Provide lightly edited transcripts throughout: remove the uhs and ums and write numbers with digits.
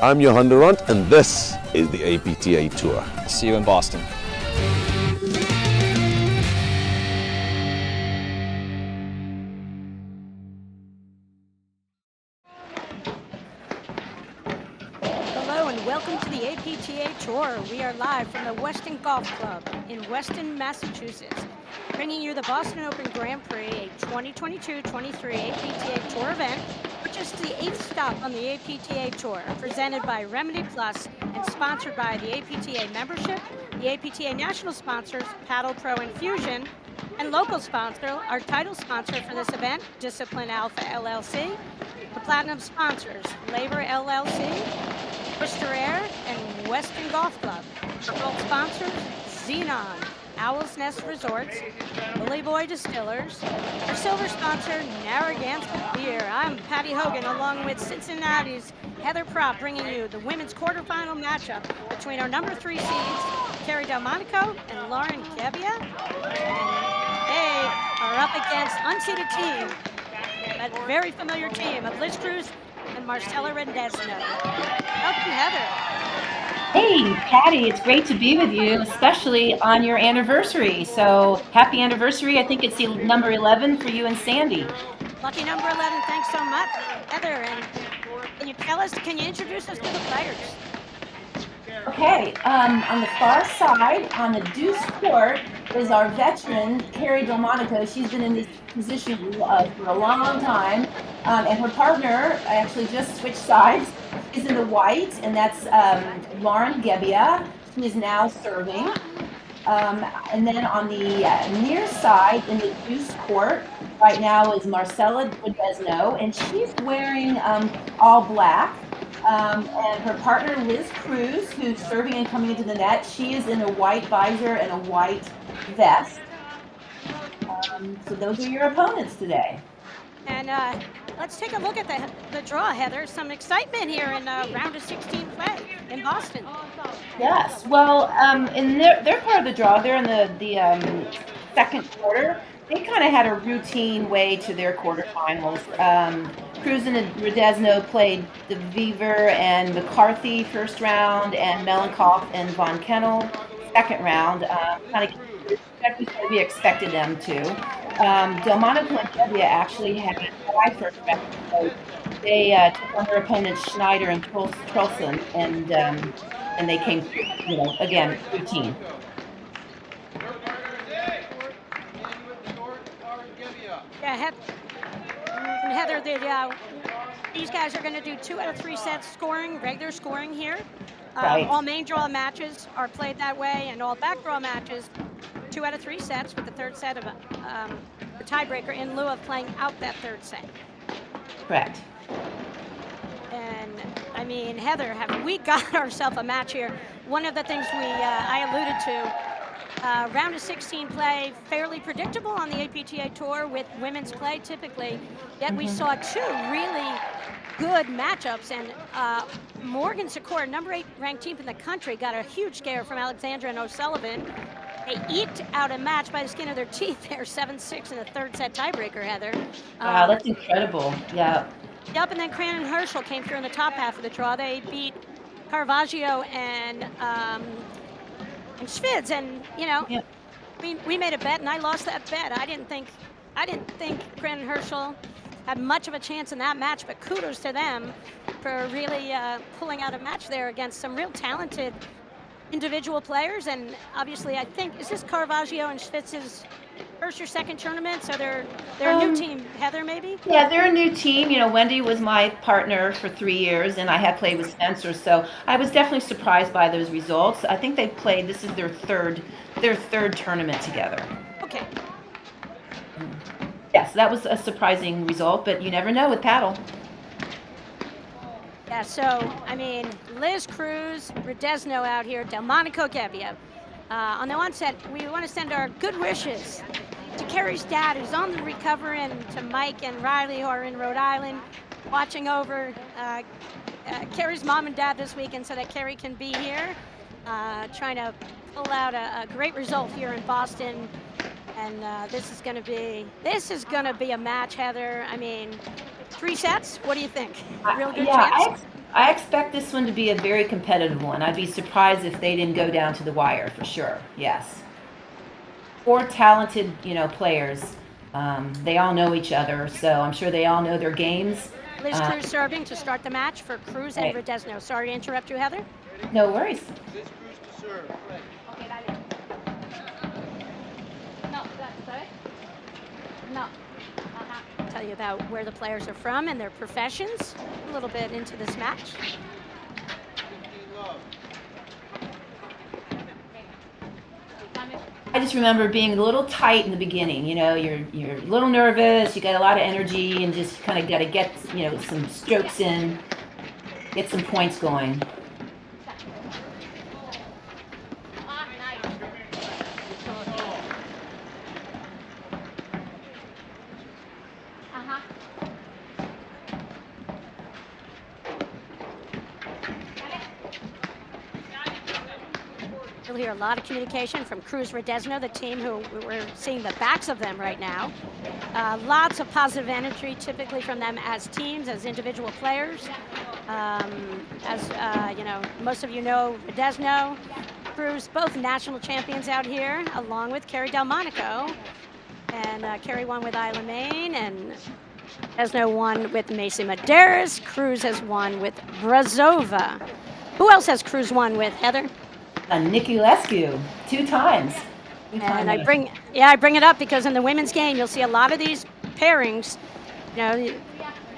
I'm Johan Durant, and this is the APTA Tour. See you in Boston. Hello and welcome to the APTA Tour. We are live from the Weston Golf Club in Weston, Massachusetts, bringing you the Boston Open Grand Prix, a 2022-23 APTA Tour event, which is the 8th stop on the APTA Tour, presented by Remedy Plus and sponsored by the APTA membership, the APTA national sponsors, Paddle Pro Infusion, and local sponsor, our title sponsor for this event, Discipline Alpha LLC, the platinum sponsors, Labor LLC, Worcester Air, and Weston Golf Club. Our gold sponsors, Xenon, Owl's Nest Resorts, Billy Boy Distillers. Our silver sponsor, Narragansett Beer. I'm Patty Hogan, along with Cincinnati's Heather Prop, bringing you the women's quarterfinal matchup between our number 3 seeds, Kerry Delmonico and Lauren Gebbia. And they are up against unseeded team, but very familiar team of Liz Cruz and Marcella Rendezno. Welcome, Heather. Hey, Patty, it's great to be with you, especially on your anniversary. So happy anniversary. I think it's the number 11 for you and Sandy. Lucky number 11, thanks so much. Heather, and can you introduce us to the players? Okay, on the far side, on the deuce court, is our veteran, Kerry Delmonico. She's been in this position for a long time, and her partner actually just switched sides. Is in the white, and that's Lauren Gebbia. She is now serving. And then on the near side, in the deuce court, right now is Marcella Rendezno, and she's wearing all black. And her partner, Liz Cruz, who's serving and coming into the net, she is in a white visor and a white vest. So those are your opponents today. And let's take a look at the draw, Heather. Some excitement here in round of 16 play in Boston. Yes, well, in their part of the draw, they're in the second quarter. They kind of had a routine way to their quarterfinals. Cruz and Rendezno played the Weaver and McCarthy first round, and Melenkoff and Von Kennel second round. Kind of exactly what we expected them to. Delmonico and Gebbia actually had a tie first round. So they took on their opponents Schneider and Trolson, and they came through, again, routine. Yeah, Heather, these guys are going to do 2 out of 3 sets scoring, regular scoring here. Right. All main draw matches are played that way, and all back draw matches, 2 out of 3 sets, with the third set of a tiebreaker in lieu of playing out that third set. Correct. And I mean, Heather, have we got ourselves a match here? One of the things I alluded to, round of 16 play, fairly predictable on the APTA Tour with women's play typically, yet we saw 2 really good matchups, and Morgan Secor, number 8 ranked team in the country, got a huge scare from Alexandra and O'Sullivan. They eked out a match by the skin of their teeth there, 7-6 in the third set tiebreaker, Heather. Wow, that's incredible. Yeah. Yep, and then Cran and Herschel came through in the top half of the draw. They beat Caravaggio and Schvidz, and Yep. we made a bet, and I lost that bet. I didn't think Cran and Herschel had much of a chance in that match, but kudos to them for really pulling out a match there against some real talented individual players. And obviously, I think, is this Caravaggio and Schvitz's first or second tournament? So they're a new team, Heather, maybe? Yeah, they're a new team. Wendy was my partner for 3 years, and I had played with Spencer, so I was definitely surprised by those results. I think they've played, this is their third tournament together. Okay. Yes, that was a surprising result, but you never know with paddle. Yeah, so, I mean, Liz Cruz, Rendezno out here, Delmonico Gebbia. On the onset, we want to send our good wishes to Kerry's dad, who's on the recovery, and to Mike and Riley, who are in Rhode Island, watching over Kerry's mom and dad this weekend so that Kerry can be here, trying to pull out a great result here in Boston. And this is going to be a match, Heather. I mean, 3 sets. What do you think? Real good Yeah, chance? I expect this one to be a very competitive one. I'd be surprised if they didn't go down to the wire for sure. Yes. 4 talented, players. They all know each other, so I'm sure they all know their games. Liz Cruz serving to start the match for Cruz and Right. Redesno. Sorry to interrupt you, Heather. No worries. Liz Cruz to serve. Okay, dale. No, sorry? No. Tell you about where the players are from and their professions a little bit into this match. 15 love. I just remember being a little tight in the beginning. You're a little nervous. You got a lot of energy, and just kind of got to get some strokes in, get some points going. You'll hear a lot of communication from Cruz Redesno, the team who we're seeing the backs of them right now. Lots of positive energy, typically from them as teams, as individual players. Most of you know Redesno, Cruz, both national champions out here, along with Kerry Delmonico. And Kerry won with Isla Maine, and Redesno won with Macy Medeiros. Cruz has won with Brazova. Who else has Cruz won with, Heather? Nikki Lescu, 2 times. And I bring it up because in the women's game, you'll see a lot of these pairings,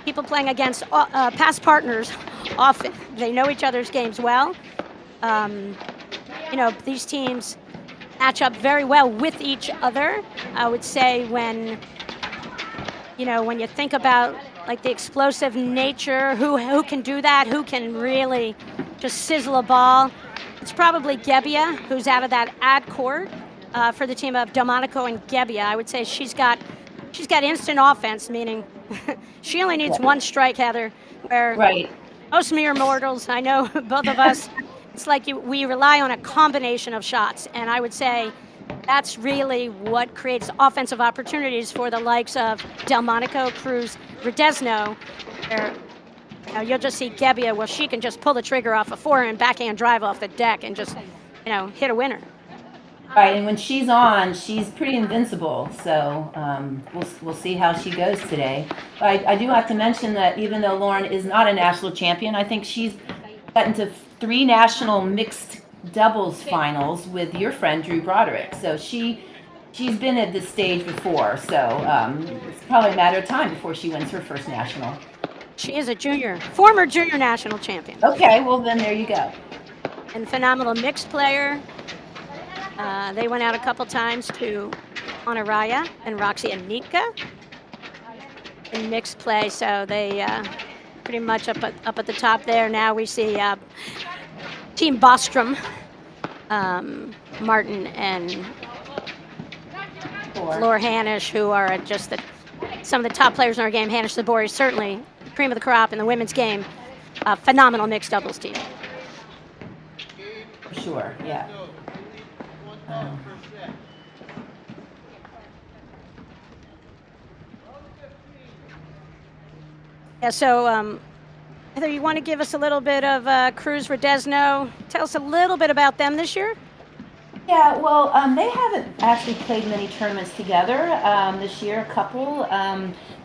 people playing against past partners often. They know each other's games well. These teams match up very well with each other. I would say when you think about like the explosive nature, who can do that, who can really just sizzle a ball, it's probably Gebbia, who's out of that ad court for the team of Delmonico and Gebbia. I would say she's got instant offense, meaning she only needs 1 strike, Heather, where Right. most mere mortals, I know both of us, it's like we rely on a combination of shots. And I would say that's really what creates offensive opportunities for the likes of Delmonico, Cruz, Redesno. You'll just see Gebbia, well, she can just pull the trigger off a forehand backhand drive off the deck and just, hit a winner. Right, and when she's on, she's pretty invincible. So we'll see how she goes today. But I do have to mention that even though Lauren is not a national champion, I think she's gotten to 3 national mixed doubles finals with your friend Drew Broderick. So she's been at this stage before. So it's probably a matter of time before she wins her first national. She is a former junior national champion. Okay, well then there you go. And phenomenal mixed player. They went out a couple times to Honoraya and Roxy and Nika in mixed play, so they pretty much up at the top there. Now we see Team Bostrom, Martin and Laura Hanisch, who are just some of the top players in our game. Hanisch Sabori, certainly cream of the crop in the women's game. Phenomenal mixed doubles team. For sure, yeah. So Heather, you want to give us a little bit of Cruz Redesno? Tell us a little bit about them this year. Yeah, well, they haven't actually played many tournaments together this year, a couple.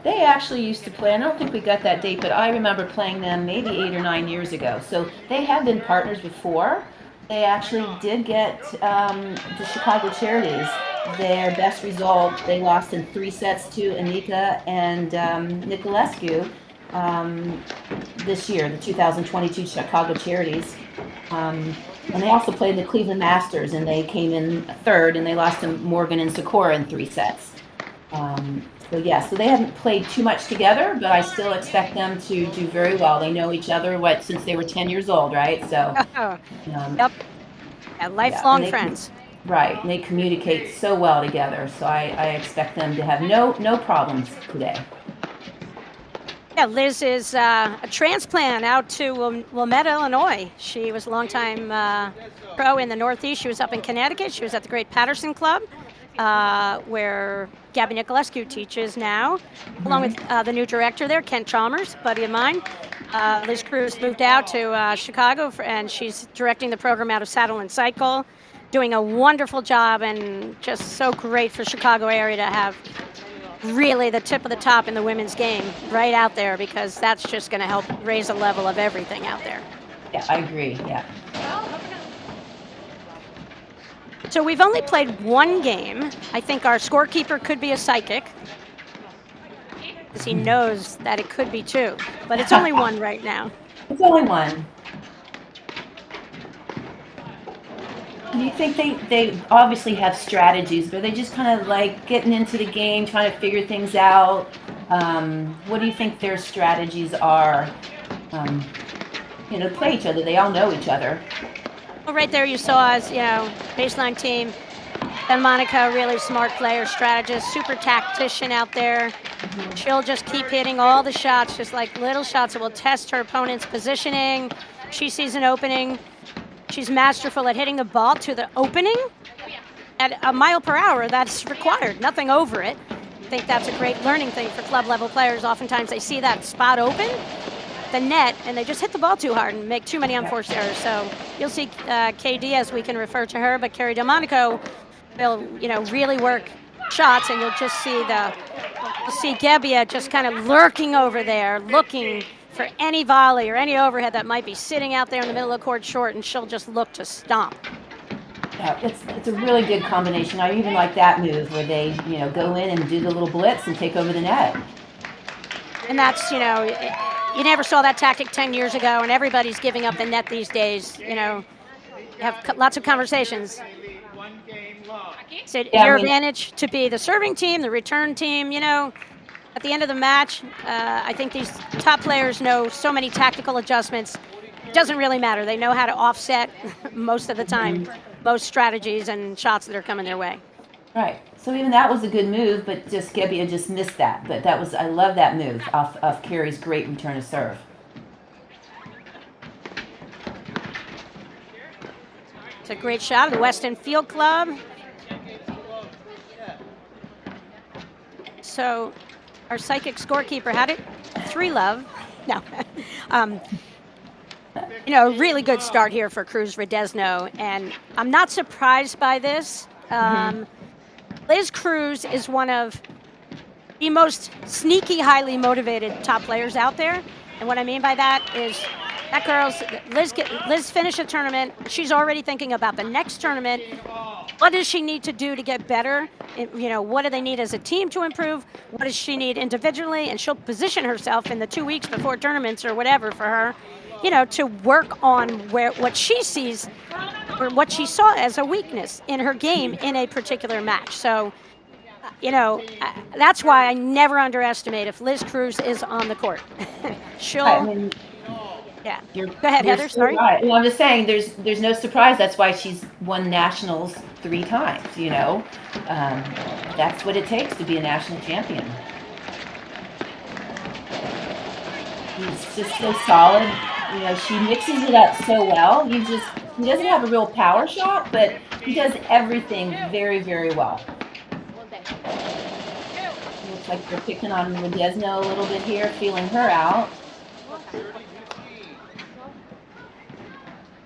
They actually used to play, I don't think we got that date, but I remember playing them maybe 8 or 9 years ago. So they have been partners before. They actually did get the Chicago Charities their best result. They lost in 3 sets to Anika and Nicolescu this year, the 2022 Chicago Charities. And they also played the Cleveland Masters, and they came in 3rd, and they lost to Morgan and Sakura in 3 sets. So they haven't played too much together, but I still expect them to do very well. They know each other since they were 10 years old, right? So Yep. And lifelong friends. Right, and they communicate so well together. So I expect them to have no problems today. Yeah, Liz is a transplant out to Wilmette, Illinois. She was a longtime pro in the Northeast. She was up in Connecticut. She was at the Great Patterson Club. where Gabby Nicolescu teaches now, along with the new director there, Kent Chalmers, buddy of mine. Liz Cruz moved out to Chicago, and she's directing the program out of Saddle and Cycle, doing a wonderful job, and just so great for Chicago area to have really the tip of the top in the women's game right out there, because that's just going to help raise the level of everything out there. Yeah, I agree. Yeah. So we've only played one game. I think our scorekeeper could be a psychic, because he knows that it could be two, but it's only one right now. It's only one. Do you think they obviously have strategies, but are they just kind of like getting into the game, trying to figure things out? What do you think their strategies are? To play each other. They all know each other. Well, right there you saw as, baseline team. And Monica, really smart player, strategist, super tactician out there. She'll just keep hitting all the shots, just like little shots that will test her opponent's positioning. She sees an opening. She's masterful at hitting the ball to the opening at a mile per hour. That's required, nothing over it. I think that's a great learning thing for club level players. Oftentimes they see that spot open, the net, and they just hit the ball too hard and make too many unforced errors. So you'll see KD, as we can refer to her, but Carrie Delmonico will, really work shots, and you'll just see Gebbia just kind of lurking over there, looking for any volley or any overhead that might be sitting out there in the middle of the court short, and she'll just look to stomp. Yeah, it's a really good combination. I even like that move where they, go in and do the little blitz and take over the net. And that's, you never saw that tactic 10 years ago, and everybody's giving up the net these days. You have lots of conversations. Is it your advantage to be the serving team, the return team? At the end of the match, I think these top players know so many tactical adjustments. It doesn't really matter. They know how to offset most of the time, most strategies and shots that are coming their way. Right. So even that was a good move, but just Gebbia just missed that. But I love that move off Carrie's great return to serve. It's a great shot of the Weston Field Club. So our psychic scorekeeper had it 3-love. No. A really good start here for Cruz Redesno, and I'm not surprised by this. Liz Cruz is one of the most sneaky, highly motivated top players out there. And what I mean by that is Liz finished a tournament. She's already thinking about the next tournament. What does she need to do to get better? What do they need as a team to improve? What does she need individually? And she'll position herself in the 2 weeks before tournaments or whatever for her, to work on what she sees or what she saw as a weakness in her game in a particular match. So, that's why I never underestimate if Liz Cruz is on the court. She'll... Yeah. Go ahead, Heather. Sorry. Right. Well, I'm just saying, there's no surprise. That's why she's won nationals 3 times. That's what it takes to be a national champion. She's just so solid. She mixes it up so well. He doesn't have a real power shot, but he does everything very, very well. Looks like they're picking on Redesno a little bit here, feeling her out.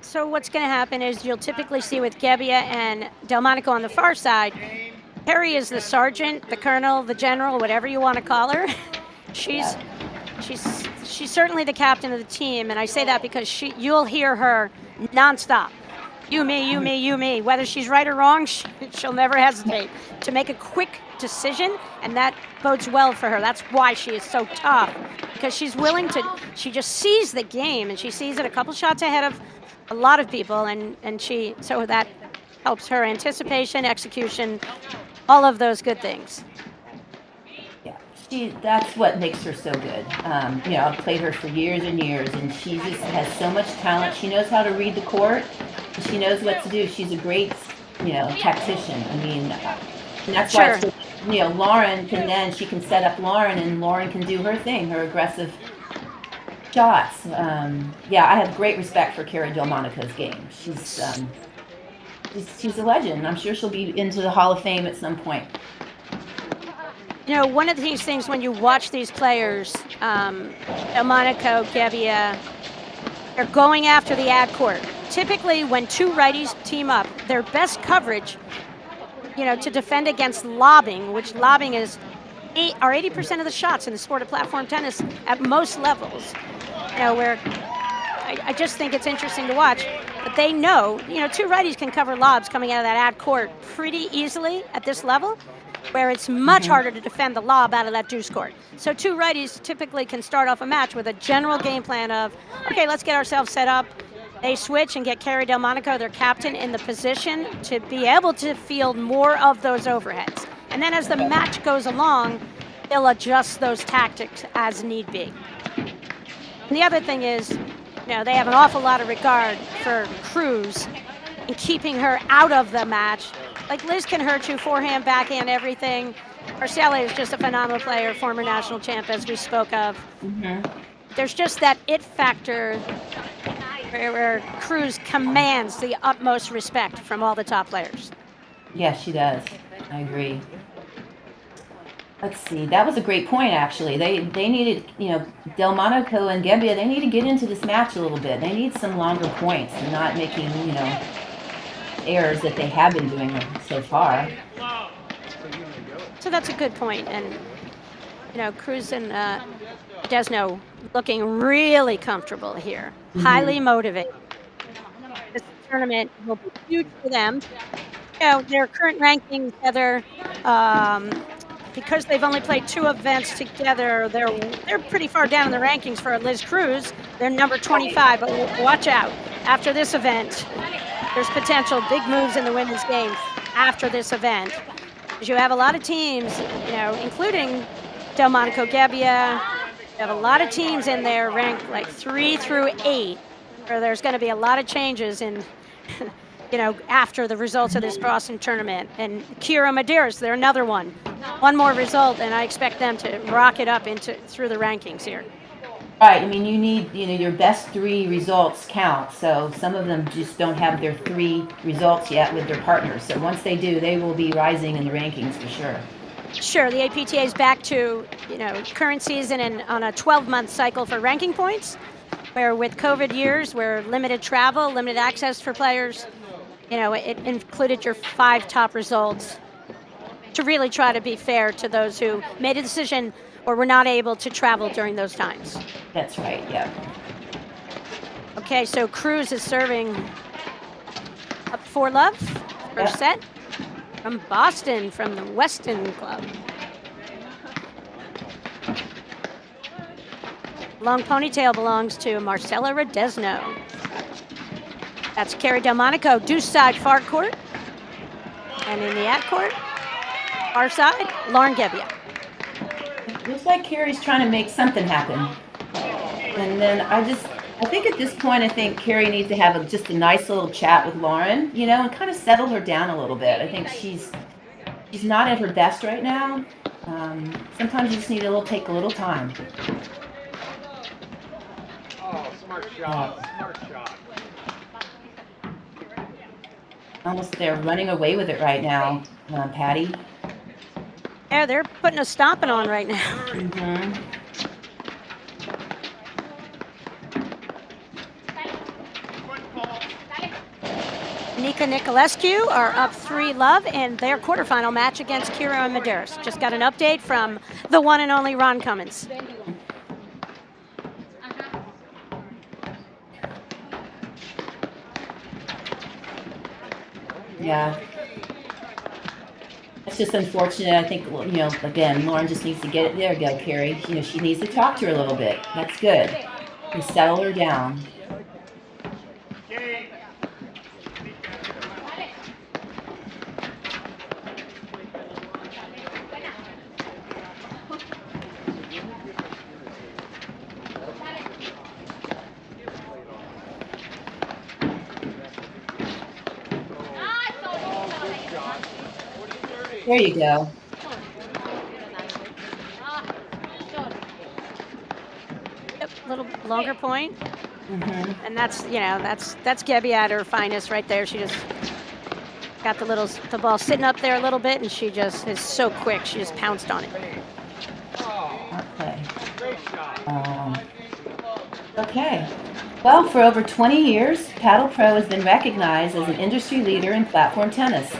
So what's going to happen is you'll typically see with Gebbia and Delmonico on the far side, Perry is the sergeant, the colonel, the general, whatever you want to call her. She's certainly the captain of the team, and I say that because you'll hear her nonstop. You, me, you, me, you, me. Whether she's right or wrong, she'll never hesitate to make a quick decision, and that bodes well for her. That's why she is so tough, because she just sees the game, and she sees it a couple shots ahead of a lot of people, so that helps her anticipation, execution, all of those good things. Yeah, that's what makes her so good. I've played her for years and years, and she just has so much talent. She knows how to read the court. She knows what to do. She's a great, tactician. And that's why, Lauren she can set up Lauren, and Lauren can do her thing, her aggressive shots. I have great respect for Carrie Delmonico's game. she's a legend. I'm sure she'll be into the Hall of Fame at some point. You know, one of these things when you watch these players, Delmonico, Gebbia, they're going after the ad court. Typically, when two righties team up, their best coverage, you know, to defend against lobbing, which lobbing is 80% of the shots in the sport of platform tennis at most levels. You know, where I just think it's interesting to watch. But they know, you know, two righties can cover lobs coming out of that ad court pretty easily at this level, where it's much harder to defend the lob out of that deuce court. So two righties typically can start off a match with a general game plan of, okay, let's get ourselves set up. They switch and get Kerry Delmonico, their captain, in the position to be able to field more of those overheads. And then as the match goes along, they'll adjust those tactics as need be. And the other thing is, you know, they have an awful lot of regard for Cruz and keeping her out of the match. Like, Liz can hurt you, forehand, backhand, everything. Arceli is just a phenomenal player, former national champ, as we spoke of. There's just that it factor where Cruz commands the utmost respect from all the top players. Yes, she does. I agree. Let's see. That was a great point, actually. They needed, you know, Delmonico and Gebbia, they need to get into this match a little bit. They need some longer points and not making, you know, errors that they have been doing so far. So that's a good point. And, you know, Cruz and Desno looking really comfortable here, highly motivated. This tournament will be huge for them. You know, their current rankings, Heather, because they've only played 2 events together, they're pretty far down in the rankings for Liz Cruz. They're number 25, but watch out. After this event, there's potential big moves in the women's game after this event. Because you have a lot of teams, you know, including Delmonico, Gebbia. You have a lot of teams in there ranked like 3 through 8, where there's going to be a lot of changes in, you know, after the results of this Boston tournament. And Kira Medeiros, they're another one. One more result, and I expect them to rocket up through the rankings here. Right. I mean, you need, you know, your best 3 results count. So some of them just don't have their 3 results yet with their partners. So once they do, they will be rising in the rankings for sure. Sure, the APTA is back to, you know, current season and on a 12-month cycle for ranking points, where with COVID years, where limited travel, limited access for players, you know, it included your 5 top results to really try to be fair to those who made a decision or were not able to travel during those times. That's right, yeah. Okay, so Cruz is serving up 4-love, first set. From Boston, from the Weston Club. Long ponytail belongs to Marcella Redesno. That's Kerry Delmonico, deuce side far court. And in the ad court, far side, Lauren Gebbia. Looks like Kerry's trying to make something happen. And then I think at this point, I think Kerry needs to have just a nice little chat with Lauren, you know, and kind of settle her down a little bit. I think she's not at her best right now. Sometimes you just need to take a little time. Oh, smart shot. Smart shot. Almost they're running away with it right now, Patty. Yeah, they're putting a stomping on right now. Mm-hmm. Nika Nicolescu are up 3-love in their quarterfinal match against Kira Medeiros. Just got an update from the one and only Ron Cummins. Yeah. It's just unfortunate. I think, you know, again, Lauren just needs to get it. There you go, Kerry. You know, she needs to talk to her a little bit. That's good. And settle her down. There you go. Yep, little longer point. Mm-hmm. And that's, you know, that's Gebbia at her finest right there. She just Got the ball sitting up there a little bit, and she just is so quick. She just pounced on it. Okay. Great shot. Okay. Well, for over 20 years, Paddle Pro has been recognized as an industry leader in platform tennis.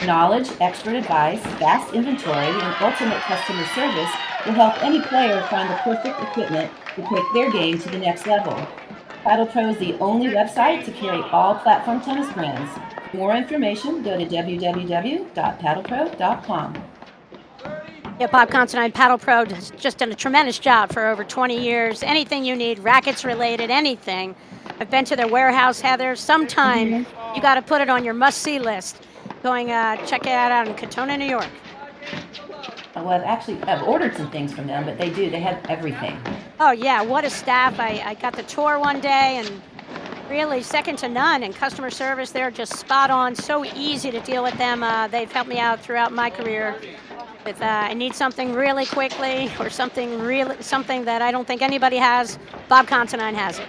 Knowledge, expert advice, vast inventory, and ultimate customer service will help any player find the perfect equipment to take their game to the next level. Paddle Pro is the only website to carry all platform tennis brands. For more information, go to www.paddlepro.com. Yeah, Bob Considine, Paddle Pro, has just done a tremendous job for over 20 years. Anything you need, rackets related, anything. I've been to their warehouse, Heather. Sometime you got to put it on your must-see list. Going, check it out in Katona, New York. Well, I've ordered some things from them, but they have everything. Oh, yeah, what a staff. I got the tour one day, and really second to none. And customer service, they're just spot on. So easy to deal with them. They've helped me out throughout my career. If I need something really quickly or something that I don't think anybody has, Bob Considine has it.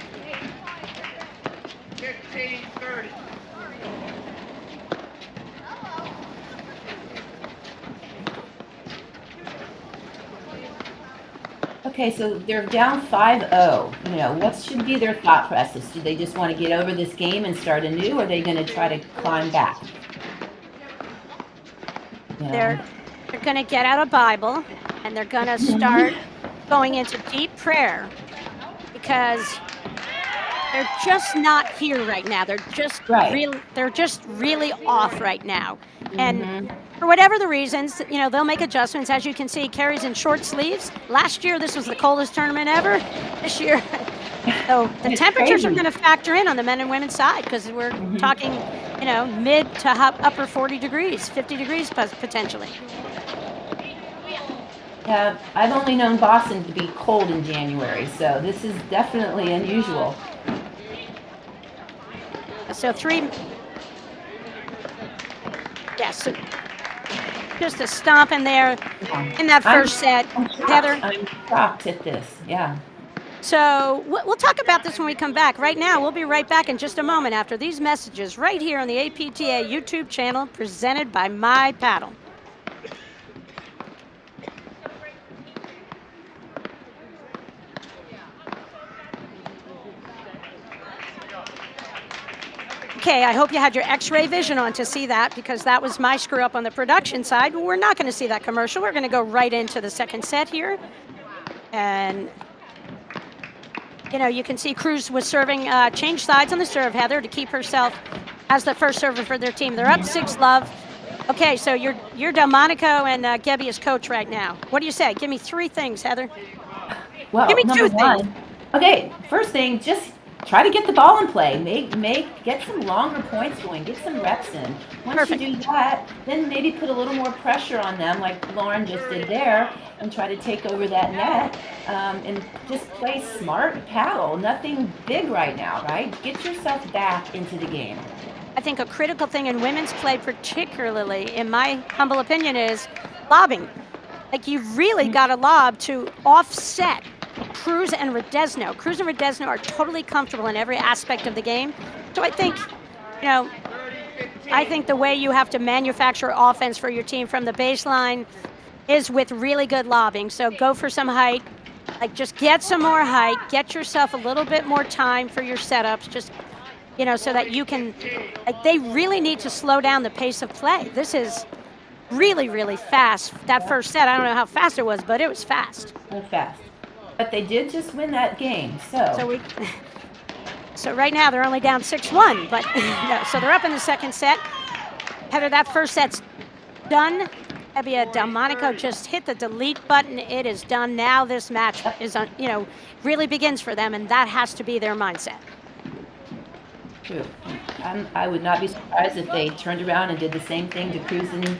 15-30. Okay, so they're down 5-0. What should be their thought process? Do they just want to get over this game and start anew, or are they going to try to climb back? They're going to get out a Bible, and they're going to start going into deep prayer, because they're just not here right now. They're just really off right now. And for whatever the reasons, they'll make adjustments. As you can see, Carrie's in short sleeves. Last year, this was the coldest tournament ever. This year, so the temperatures are going to factor in on the men and women's side, because we're talking, mid to upper 40 degrees, 50 degrees potentially. Yeah, I've only known Boston to be cold in January, so this is definitely unusual. So so just a stomp in there in that first set. Heather? I'm shocked at this, yeah. So we'll talk about this when we come back. Right now, we'll be right back in just a moment after these messages right here on the APTA YouTube channel presented by My Paddle. Okay, I hope you had your X-ray vision on to see that, because that was my screw up on the production side. We're not going to see that commercial. We're going to go right into the second set here. And, you can see Cruz was serving, change sides on the serve, Heather, to keep herself as the first server for their team. They're up 6-love. Okay, so you're Delmonico and Gebbia's coach right now. What do you say? Give me 3 things, Heather. Well, give me 2 things. Okay, first thing, just try to get the ball in play. Get some longer points going. Get some reps in. Once you do that, then maybe put a little more pressure on them, like Lauren just did there, and try to take over that net, and just play smart paddle. Nothing big right now, right? Get yourself back into the game. I think a critical thing in women's play, particularly, in my humble opinion, is lobbing. Like, you've really got to lob to offset Cruz and Redesno. Cruz and Redesno are totally comfortable in every aspect of the game. So I think, the way you have to manufacture offense for your team from the baseline is with really good lobbing. So go for some height. Like, just get some more height. Get yourself a little bit more time for your setups. Just, so that you can, they really need to slow down the pace of play. This is really, really fast. That first set, I don't know how fast it was, but it was fast. It was fast. But they did just win that game, So right now they're only down 6-1, but so they're up in the second set. Heather, that first set's done. Gebbia Delmonico just hit the delete button. It is done. Now this match is really begins for them, and that has to be their mindset. True. I would not be surprised if they turned around and did the same thing to Cruz and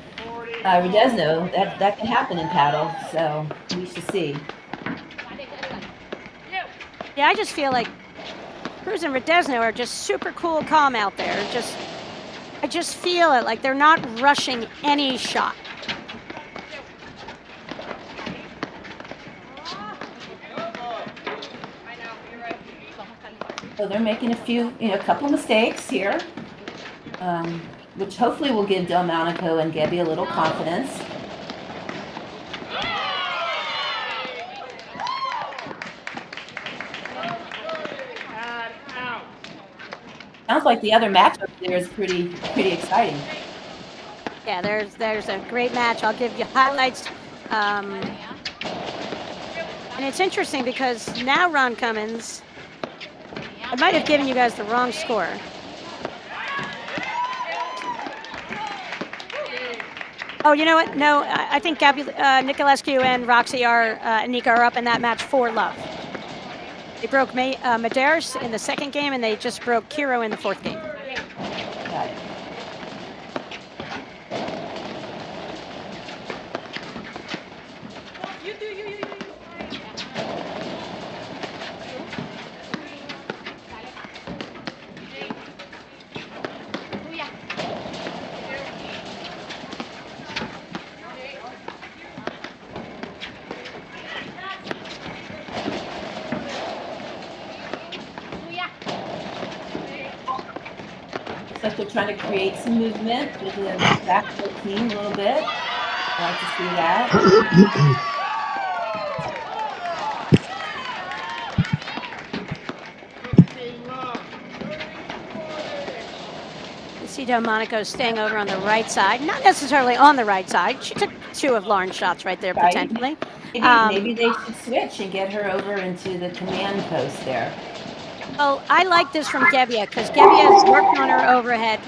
Redesno. That can happen in paddle, so we should see. Yeah, I just feel like Cruz and Redesno are just super cool, calm out there. I just feel it, like they're not rushing any shot. So they're making a couple mistakes here. which hopefully will give Delmonico and Gebbia a little confidence. Sounds like the other matchup there is pretty exciting. Yeah, there's a great match. I'll give you highlights. And it's interesting because now Ron Cummins, I might have given you guys the wrong score. Oh, you know what? No, I think Nicolescu and Roxy Anika are up in that match 4-love. They broke Medeiros in the second game, and they just broke Kiro in the fourth game. Got it. Looks like they're trying to create some movement with the back of the team a little bit. I like to see that. You see Delmonico staying over on the right side, not necessarily on the right side. She took 2 of Lauren's shots right there, Right. potentially. Maybe they should switch and get her over into the command post there. Well, I like this from Gebbia because Gebbia has worked on her overhead.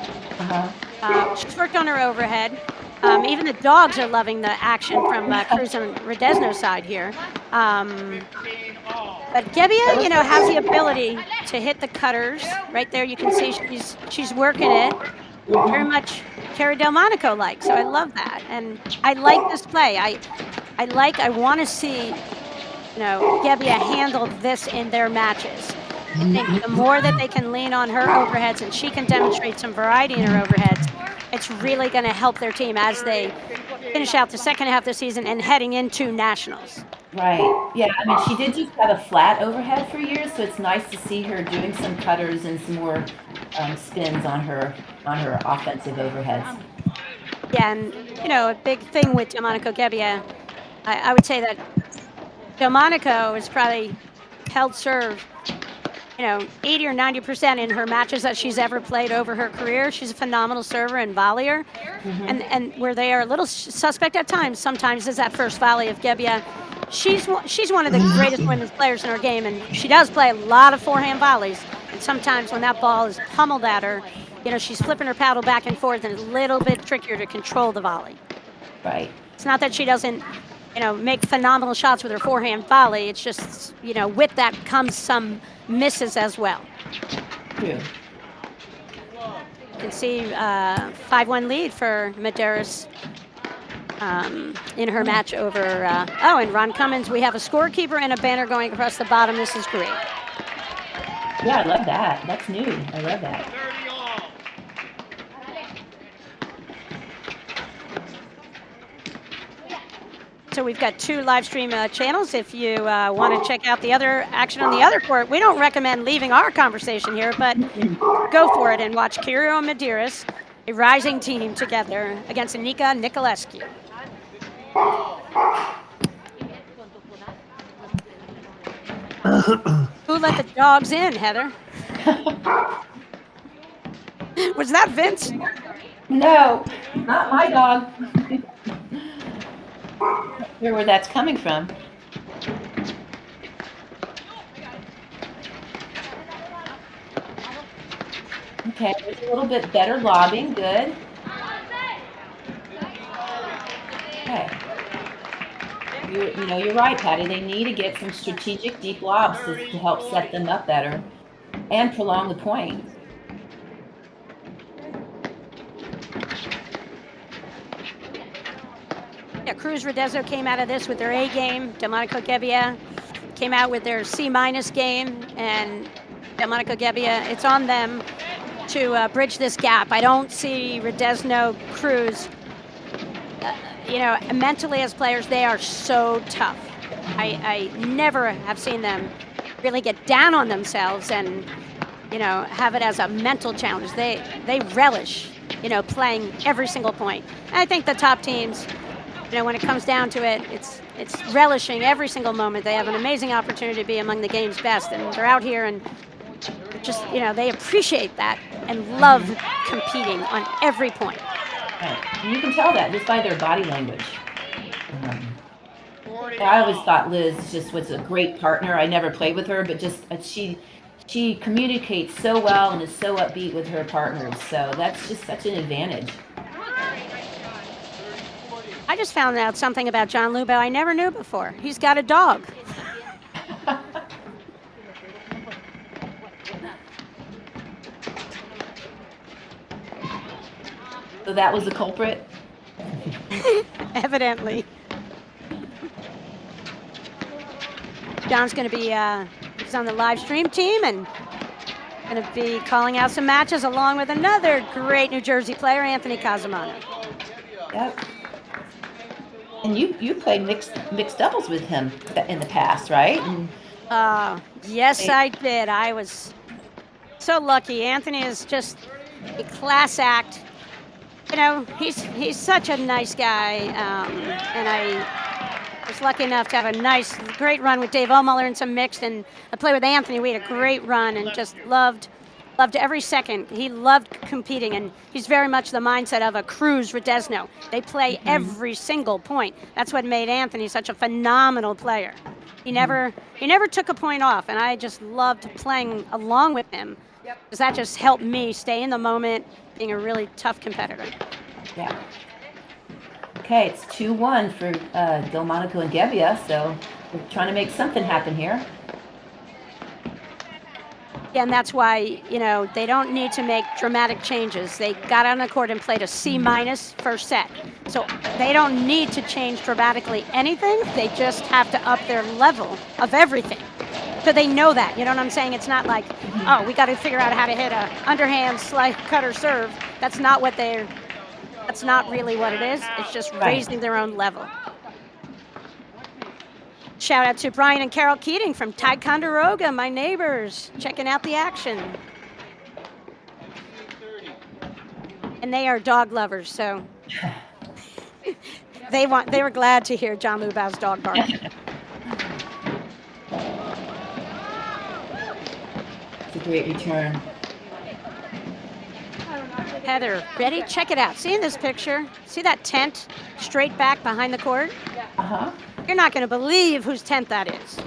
She's worked on her overhead. Even the dogs are loving the action from Cruz and Redesno's side here. But Gebbia, has the ability to hit the cutters. Right there, you can see she's working it very much. Kerry Delmonico like, so I love that, and I like this play. I want to see, Gebbia handle this in their matches. I think the more that they can lean on her overheads and she can demonstrate some variety in her overheads, it's really going to help their team as they finish out the second half of the season and heading into nationals. Right. Yeah. I mean, she did just have a flat overhead for years, so it's nice to see her doing some cutters and some more spins on her offensive overheads. Yeah, and a big thing with Delmonico Gebbia, I would say that Delmonico has probably held serve 80 or 90% in her matches that she's ever played over her career. She's a phenomenal server and volleyer. And where they are a little suspect at times, sometimes is that first volley of Gebbia. She's one of the greatest women's players in her game, and she does play a lot of forehand volleys. And sometimes when that ball is pummeled at her, she's flipping her paddle back and forth, and it's a little bit trickier to control the volley. Right. It's not that she doesn't make phenomenal shots with her forehand volley. It's just, with that comes some misses as well. True. You can see 5-1 lead for Medeiros in her match over, and Ron Cummins. We have a scorekeeper and a banner going across the bottom. This is great. Yeah, I love that. That's new. I love that. So we've got 2 live stream channels. If you want to check out the other action on the other court, we don't recommend leaving our conversation here, but go for it and watch Kiro and Medeiros, a rising team, together against Anika Nicolescu. Who let the dogs in, Heather? Was that Vince? No, not my dog. Not sure where that's coming from. Okay, there's a little bit better lobbing. Good. Okay. You're right, Patty. They need to get some strategic deep lobs to help set them up better and prolong the point. Yeah, Cruz Redesno came out of this with their A game. Delmonico Gebbia came out with their C- game, and Delmonico Gebbia, it's on them to bridge this gap. I don't see Redesno, Cruz, mentally as players, they are so tough. I never have seen them really get down on themselves and, have it as a mental challenge. They relish playing every single point. And I think the top teams, when it comes down to it, it's relishing every single moment. They have an amazing opportunity to be among the game's best, and they're out here and just, they appreciate that and love competing on every point. Right. And you can tell that just by their body language. I always thought Liz just was a great partner. I never played with her, but just she communicates so well and is so upbeat with her partners. So that's just such an advantage. I just found out something about John Lubow I never knew before. He's got a dog. So that was the culprit? Evidently. John's going to be he's on the live stream team and going to be calling out some matches along with another great New Jersey player, Anthony Casamano. Yep. And you played mixed doubles with him in the past, right? Yes, I did. I was so lucky. Anthony is just a class act. He's such a nice guy, and I was lucky enough to have a great run with Dave Ohlmuller in some mixed, and I played with Anthony. We had a great run and just loved every second. He loved competing, and he's very much the mindset of a Cruz Redesno. They play every single point. That's what made Anthony such a phenomenal player. He never took a point off, and I just loved playing along with him because that just helped me stay in the moment, being a really tough competitor. Yeah. Okay, it's 2-1 for Delmonico and Gebbia, so we're trying to make something happen here. Yeah, and that's why, they don't need to make dramatic changes. They got on the court and played a C- first set. So they don't need to change dramatically anything. They just have to up their level of everything. So they know that, you know what I'm saying? It's not like, oh, we got to figure out how to hit a underhand slide cutter serve. That's not really what it is. It's just raising their own level. Shout out to Brian and Carol Keating from Ticonderoga, my neighbors, checking out the action. And they are dog lovers, so they were glad to hear John Lubow's dog bark. It's a great return. Heather, ready? Check it out. See in this picture? See that tent straight back behind the court? Uh-huh. You're not going to believe whose tent that is.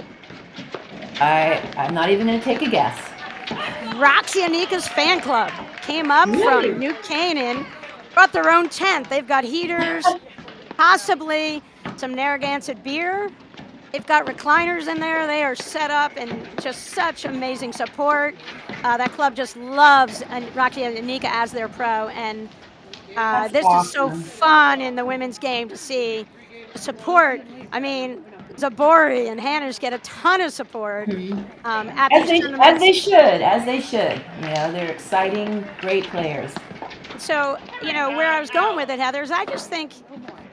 I'm not even going to take a guess. Roxy Anika's fan club came up from New Canaan, brought their own tent. They've got heaters, possibly some Narragansett beer. They've got recliners in there. They are set up and just such amazing support. That club just loves Roxy Anika as their pro. And this is so fun in the women's game to see the support. I mean, Zabori and Hanners get a ton of support at these tournaments. As they should. They're exciting, great players. So, where I was going with it, Heather, is I just think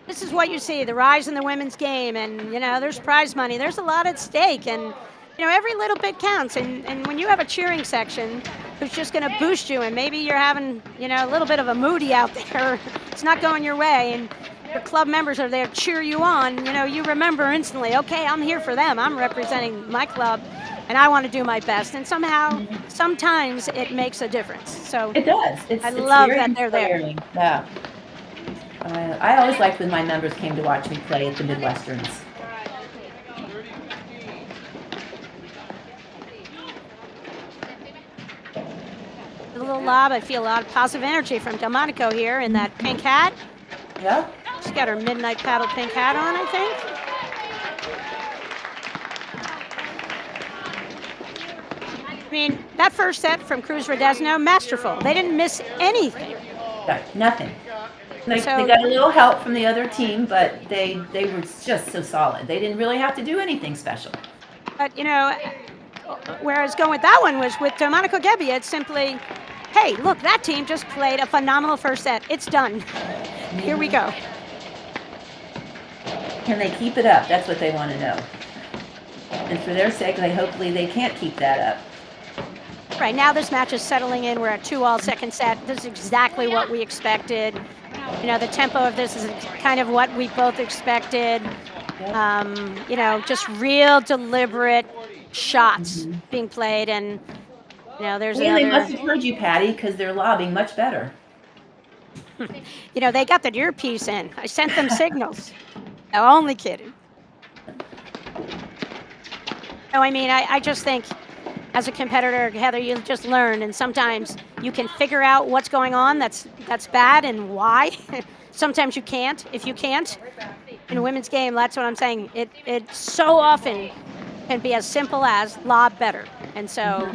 this is what you see, the rise in the women's game, and, there's prize money. There's a lot at stake, and, every little bit counts. And when you have a cheering section who's just going to boost you, and maybe you're having, a little bit of a moody out there, it's not going your way, and your club members are there to cheer you on, you remember instantly, okay, I'm here for them. I'm representing my club, and I want to do my best. And sometimes it makes a difference. So it does. I love that they're there. Yeah. I always liked when my members came to watch me play at the Midwesterns. A little lob. I feel a lot of positive energy from Delmonico here in that pink hat. Yeah. She's got her midnight paddle pink hat on, I think. I mean, that first set from Cruz Redesno, masterful. They didn't miss anything. Nothing. They got a little help from the other team, but they were just so solid. They didn't really have to do anything special. But, where I was going with that one was with Delmonico Gebbia, it's simply, hey, look, that team just played a phenomenal first set. It's done. Here we go. Can they keep it up? That's what they want to know. And for their sake, hopefully they can't keep that up. Right now, this match is settling in. We're at 2-all second set. This is exactly what we expected. You know, the tempo of this is kind of what we both expected. You know, just real deliberate shots being played, and you know, there's Well, they must another. have heard you, Patty, because they're lobbing much better. You know, they got the earpiece in. I sent them signals. No, only kidding. No, I mean, I just think as a competitor, Heather, you just learn, and sometimes you can figure out what's going on that's bad and why. Sometimes you can't. If you can't, in a women's game, that's what I'm saying. It so often can be as simple as lob better. And so,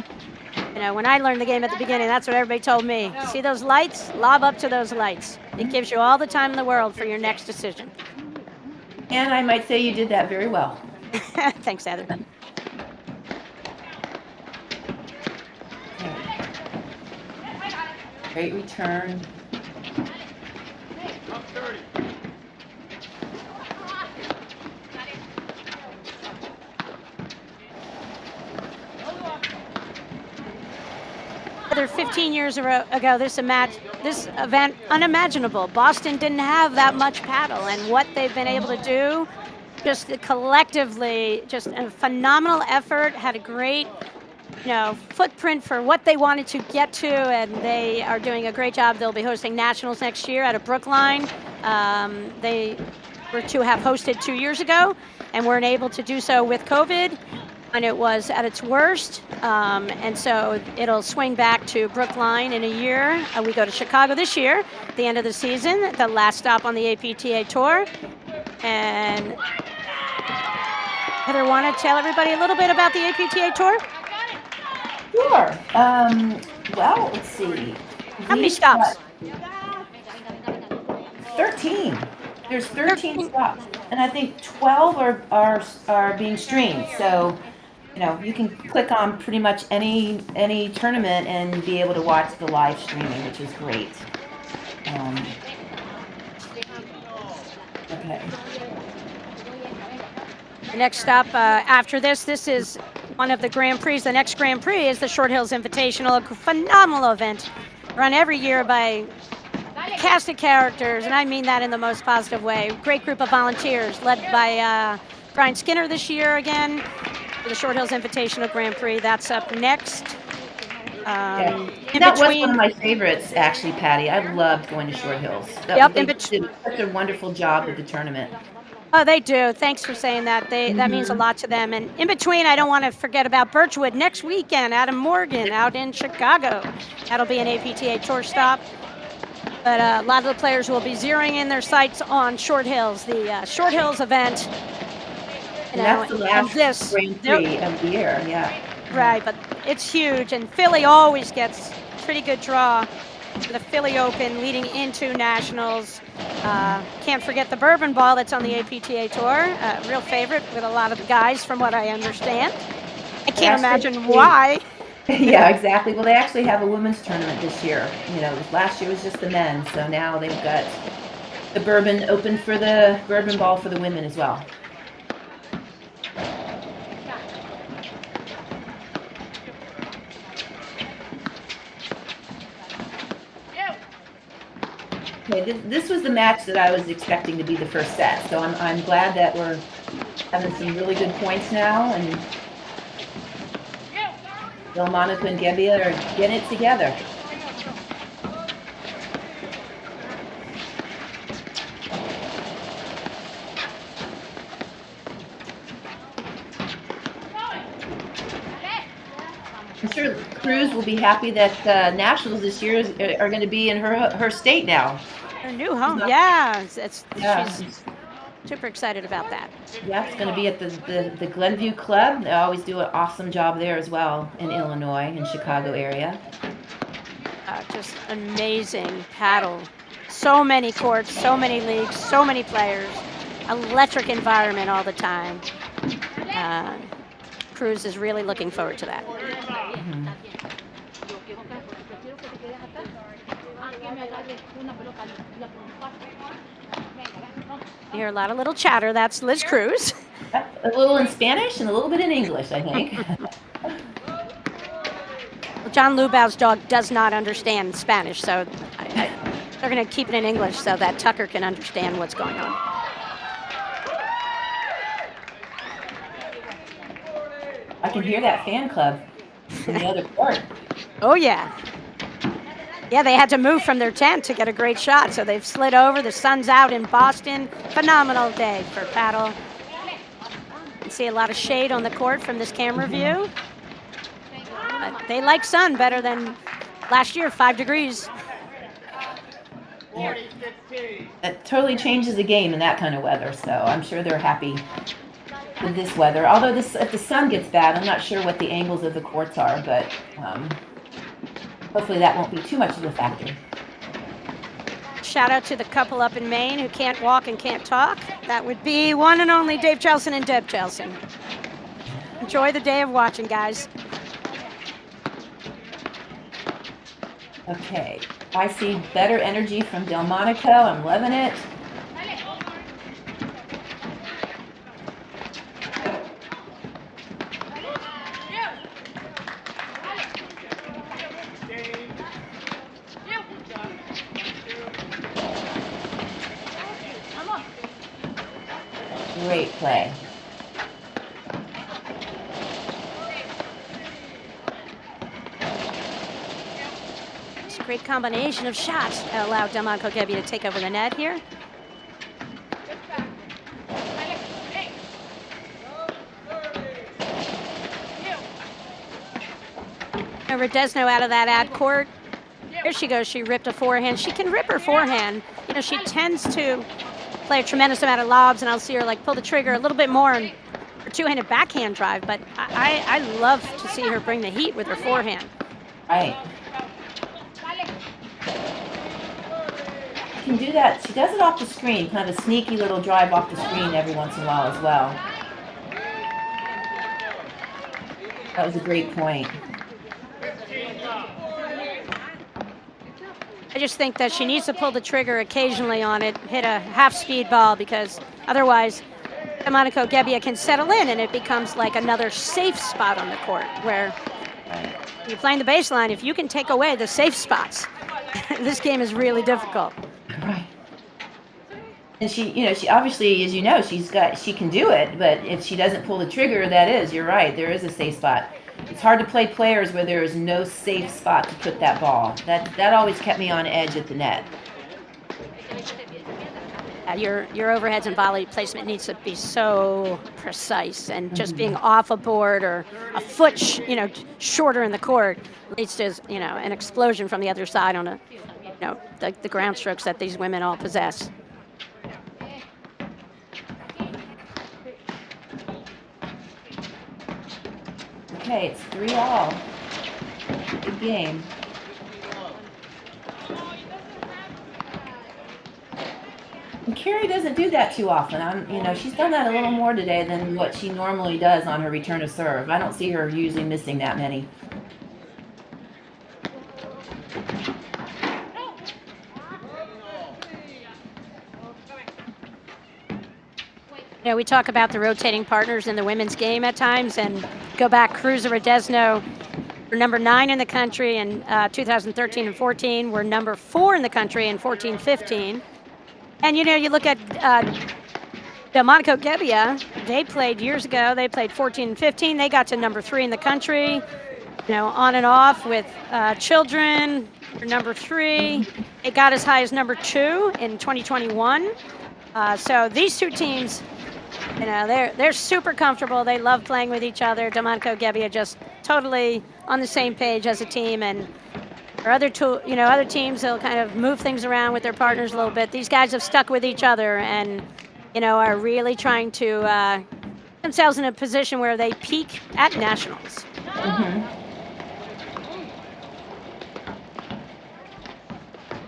you know, when I learned the game at the beginning, that's what everybody told me. See those lights? Lob up to those lights. It gives you all the time in the world for your next decision. And I might say you did that very well. Thanks, Heather. Great return. Heather, 15 years ago, this event, unimaginable. Boston didn't have that much paddle, and what they've been able to do, just collectively, just a phenomenal effort, had a great footprint for what they wanted to get to, and they are doing a great job. They'll be hosting nationals next year out of Brookline. They were to have hosted 2 years ago and weren't able to do so with COVID, and it was at its worst. And so it'll swing back to Brookline in a year. We go to Chicago this year, the end of the season, the last stop on the APTA Tour. And Heather, want to tell everybody a little bit about the APTA Tour? Sure. Well, let's see. How many stops? 13. There's 13 stops, and I think 12 are being streamed. So, you know, you can click on pretty much any tournament and be able to watch the live streaming, which is great. Okay. The next stop after this is one of the Grand Prix. The next Grand Prix is the Short Hills Invitational, a phenomenal event run every year by a cast of characters, and I mean that in the most positive way. Great group of volunteers led by Brian Skinner this year again for the Short Hills Invitational Grand Prix. That's up next. That was one of my favorites, actually, Patty. I loved going to Short Hills. They did such a wonderful job with the tournament. Oh, they do. Thanks for saying that. That means a lot to them. And in between, I don't want to forget about Birchwood next weekend. Adam Morgan out in Chicago. That'll be an APTA Tour stop. But a lot of the players will be zeroing in their sights on Short Hills, the Short Hills event. And that's the last Grand Prix of the year, yeah. Right, but it's huge. And Philly always gets a pretty good draw for the Philly Open leading into nationals. Can't forget the Bourbon Ball that's on the APTA Tour. Real favorite with a lot of the guys, from what I understand. I can't imagine why. Yeah, exactly. Well, they actually have a women's tournament this year. You know, last year was just the men, so now they've got the Bourbon Open for the Bourbon Ball for the women as well. Okay, this was the match that I was expecting to be the first set, so I'm glad that we're having some really good points now, and Delmonico and Gebbia are getting it together. I'm sure Cruz will be happy that nationals this year are going to be in her state now. Her new home, yeah. She's super excited about that. Yeah, it's going to be at the Glenview Club. They always do an awesome job there as well in Illinois and Chicago area. Just amazing paddle. So many courts, so many leagues, so many players. Electric environment all the time. Cruz is really looking forward to that. Mm-hmm. You hear a lot of little chatter. That's Liz Cruz. A little in Spanish and a little bit in English, I think. John Lubau's dog does not understand Spanish, so they're going to keep it in English so that Tucker can understand what's going on. I can hear that fan club from the other court. Oh, yeah. Yeah, they had to move from their tent to get a great shot, so they've slid over. The sun's out in Boston. Phenomenal day for paddle. You can see a lot of shade on the court from this camera view. But they like sun better than last year, 5 degrees. It totally changes the game in that kind of weather, so I'm sure they're happy with this weather. Although if the sun gets bad, I'm not sure what the angles of the courts are, but hopefully that won't be too much of a factor. Shout out to the couple up in Maine who can't walk and can't talk. That would be one and only Dave Chelson and Deb Chelson. Enjoy the day of watching, guys. Okay, I see better energy from Delmonico. I'm loving it. Great play. It's a great combination of shots that allowed Delmonico Gebbia to take over the net here. And Redesno out of that ad court. Here she goes. She ripped a forehand. She can rip her forehand. You know, she tends to play a tremendous amount of lobs, and I'll see her like pull the trigger a little bit more on her two-handed backhand drive, but I love to see her bring the heat with her forehand. Right. She can do that. She does it off the screen, kind of a sneaky little drive off the screen every once in a while as well. That was a great point. I just think that she needs to pull the trigger occasionally on it, hit a half-speed ball, because otherwise Delmonico Gebbia can settle in and it becomes like another safe spot on the court where you're playing the baseline. If you can take away the safe spots, this game is really difficult. Right. And she obviously, as you know, she can do it, but if she doesn't pull the trigger, you're right, there is a safe spot. It's hard to play players where there is no safe spot to put that ball. That always kept me on edge at the net. Your overheads and volley placement needs to be so precise, and just being off a board or a foot, shorter in the court leads to, an explosion from the other side on the ground strokes that these women all possess. Okay, it's 3-all. Good game. And Carrie doesn't do that too often. She's done that a little more today than what she normally does on her return to serve. I don't see her usually missing that many. We talk about the rotating partners in the women's game at times, and go back, Cruza Redesno were number 9 in the country in 2013 and 14. We're number 4 in the country in 14-15. And you look at Delmonico Gebbia. They played years ago. They played 14 and 15. They got to number 3 in the country. On and off with children. Number 3. It got as high as number 2 in 2021. So these two teams, they're super comfortable. They love playing with each other. Delmonico Gebbia just totally on the same page as a team, and other teams, they'll kind of move things around with their partners a little bit. These guys have stuck with each other and are really trying to put themselves in a position where they peak at nationals.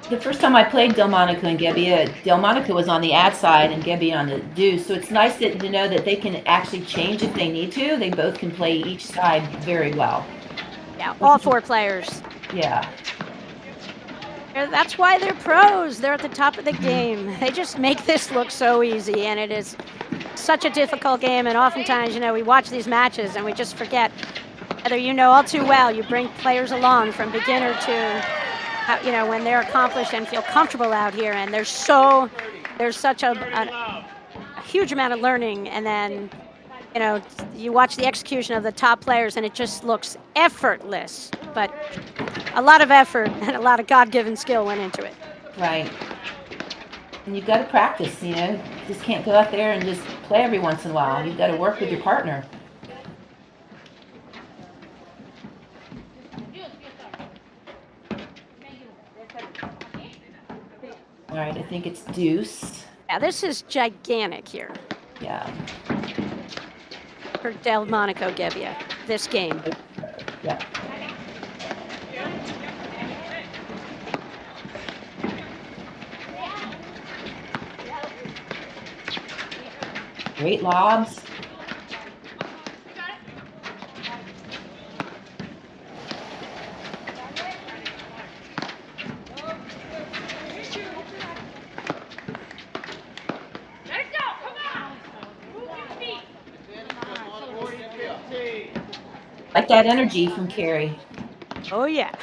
The first time I played Delmonico and Gebbia, Delmonico was on the ad side and Gebbia on the deuce. So it's nice to know that they can actually change if they need to. They both can play each side very well. Yeah, all 4 players. Yeah. That's why they're pros. They're at the top of the game. They just make this look so easy, and it is such a difficult game. And oftentimes, we watch these matches and we just forget Heather, you know all too well, you bring players along from beginner to, when they're accomplished and feel comfortable out here, and there's such a huge amount of learning, and then, you watch the execution of the top players, and it just looks effortless, but a lot of effort and a lot of God-given skill went into it. Right. And you've got to practice, you just can't go out there and just play every once in a while. You've got to work with your partner. All right, I think it's deuce. Yeah, this is gigantic here. Yeah. For Delmonico Gebbia, this game. Yeah. Great lobs. Like that energy from Carrie. Oh, yeah.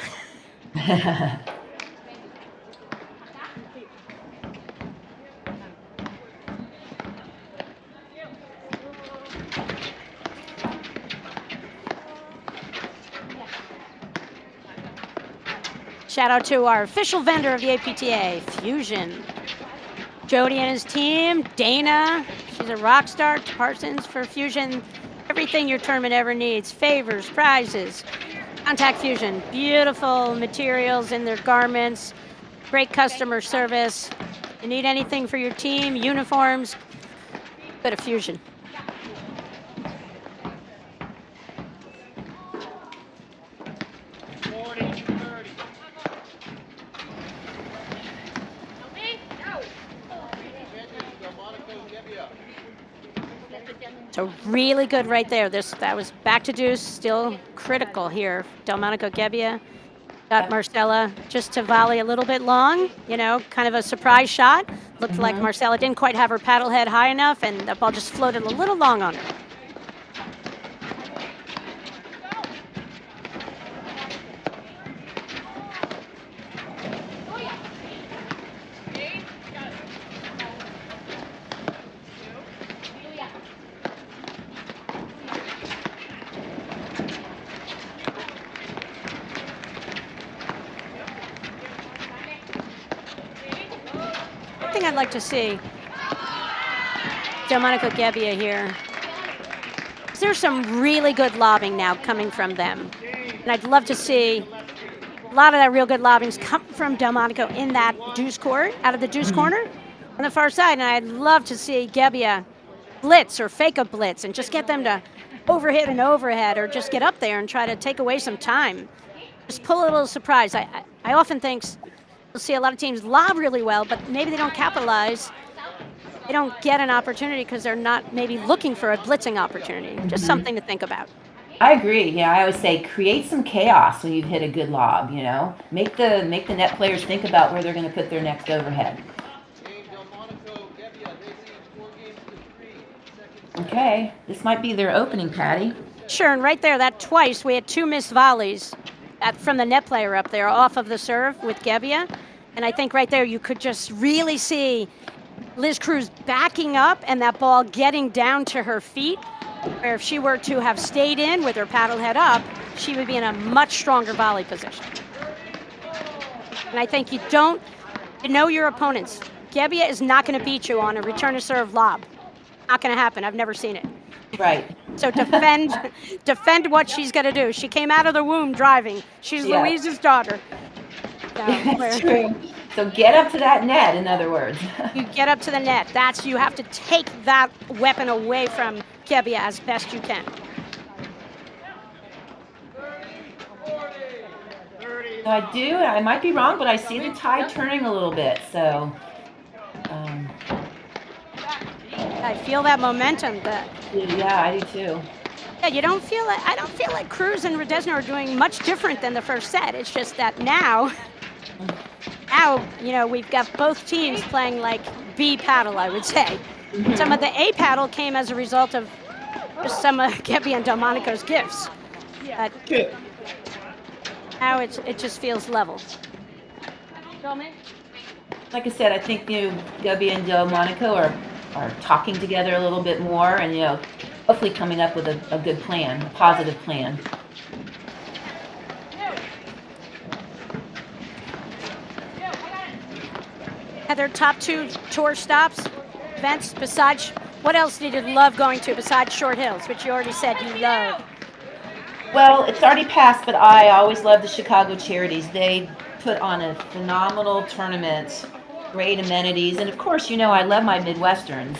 Shout out to our official vendor of the APTA, Fusion. Jody and his team, Dana, she's a rock star, Parsons for Fusion. Everything your tournament ever needs, favors, prizes. Contact Fusion, beautiful materials in their garments, great customer service. You need anything for your team, uniforms, go to Fusion. So really good right there. That was back to deuce, still critical here. Delmonico Gebbia got Marcella just to volley a little bit long, kind of a surprise shot. Looked like Marcella didn't quite have her paddle head high enough, and the ball just floated a little long on her. I'd like to see Delmonico Gebbia here. There's some really good lobbing now coming from them, and I'd love to see a lot of that real good lobbings come from Delmonico in that deuce court, out of the deuce corner on the far side, and I'd love to see Gebbia blitz or fake a blitz and just get them to overhit and overhead, or just get up there and try to take away some time. Just pull a little surprise. I often think you'll see a lot of teams lob really well, but maybe they don't capitalize. They don't get an opportunity because they're not maybe looking for a blitzing opportunity. Just something to think about. I agree. Yeah, I always say create some chaos when you hit a good lob. Make the net players think about where they're going to put their next overhead. Okay, this might be their opening, Patty. Sure, and right there, that twice we had 2 missed volleys from the net player up there off of the serve with Gebbia. And I think right there you could just really see Liz Cruz backing up and that ball getting down to her feet, where if she were to have stayed in with her paddle head up, she would be in a much stronger volley position. And I think you know your opponents. Gebbia is not going to beat you on a return to serve lob. Not going to happen. I've never seen it. Right. So defend what she's going to do. She came out of the womb driving. She's Louise's daughter. That's true. So get up to that net, in other words. You get up to the net. You have to take that weapon away from Gebbia as best you can. So I might be wrong, but I see the tide turning a little bit. So I feel that momentum. Yeah, I do too. Yeah, I don't feel like Cruz and Redesna are doing much different than the first set. It's just that now, we've got both teams playing like B paddle, I would say. Some of the A paddle came as a result of just some of Gebbia and Delmonico's gifts. But True. now it just feels level. Like I said, I think Gubby and Delmonico are talking together a little bit more, and hopefully coming up with a good plan, a positive plan. Heather, top 2 tour stops, events besides, what else did you love going to besides Short Hills, which you already said you love? Well, it's already passed, but I always love the Chicago Charities. They put on a phenomenal tournament, great amenities, and of course, I love my Midwesterns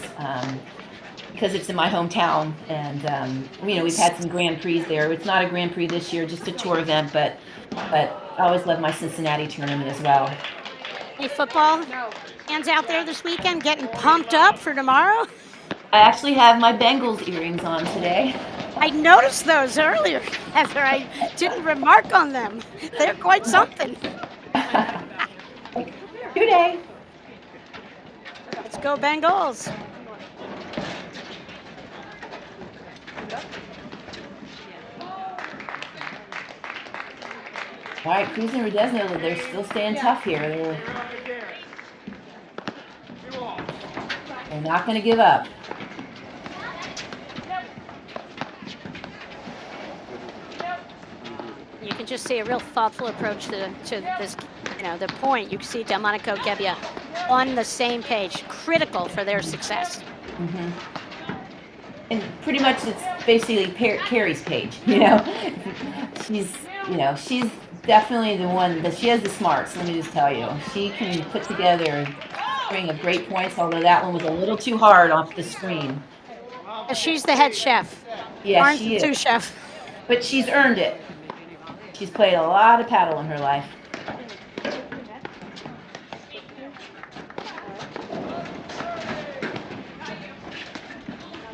because it's in my hometown, and we've had some Grand Prix there. It's not a Grand Prix this year, just a tour event, but I always love my Cincinnati tournament as well. Any football fans out there this weekend getting pumped up for tomorrow? I actually have my Bengals earrings on today. I noticed those earlier, Heather. I didn't remark on them. They're quite something. Today. Let's go Bengals. All right, Cruz and Rodesno, they're still staying tough here. They're not going to give up. You can just see a real thoughtful approach to this, the point. You can see Delmonico, Gebbia on the same page, critical for their success. Mm-hmm. And pretty much it's basically Carrie's page, She's definitely the one that she has the smarts, let me just tell you. She can put together a string of great points, although that one was a little too hard off the screen. She's the head chef. Yeah, she is. Sous chef. But she's earned it. She's played a lot of paddle in her life.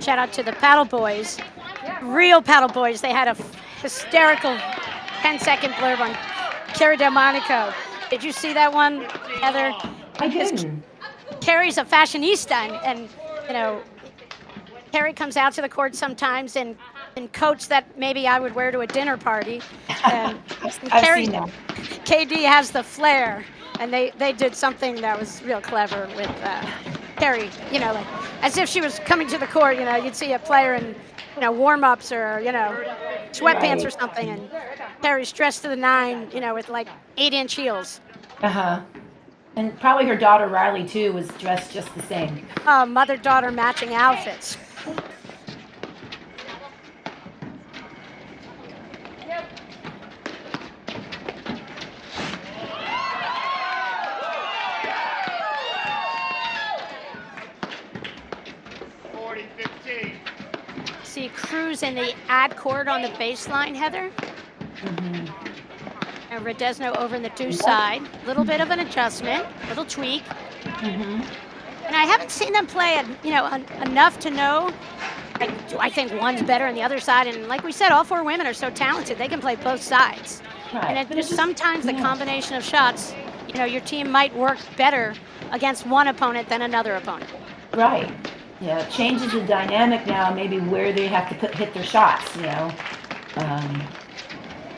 Shout out to the paddle boys, real paddle boys. They had a hysterical 10-second blurb on Carrie Delmonico. Did you see that one, Heather? I didn't. Carrie's a fashionista, and Carrie comes out to the court sometimes in coats that maybe I would wear to a dinner party. And I've seen that. KD has the flair, and they did something that was real clever with Carrie, like, as if she was coming to the court, you'd see a player in, warm-ups or, sweatpants or something, and Carrie's dressed to the nine, with like 8-inch heels. Uh-huh. And probably her daughter Riley, too, was dressed just the same. Mother-daughter matching outfits. See Cruz in the ad court on the baseline, Heather. Mm-hmm. And Rodesno over in the deuce side. Little bit of an adjustment, little tweak. Mm-hmm. And I haven't seen them play, enough to know. I think one's better on the other side. And like we said, all 4 women are so talented; they can play both sides. Right. And just sometimes the combination of shots, your team might work better against one opponent than another opponent. Right. Yeah, it changes the dynamic now, maybe where they have to hit their shots,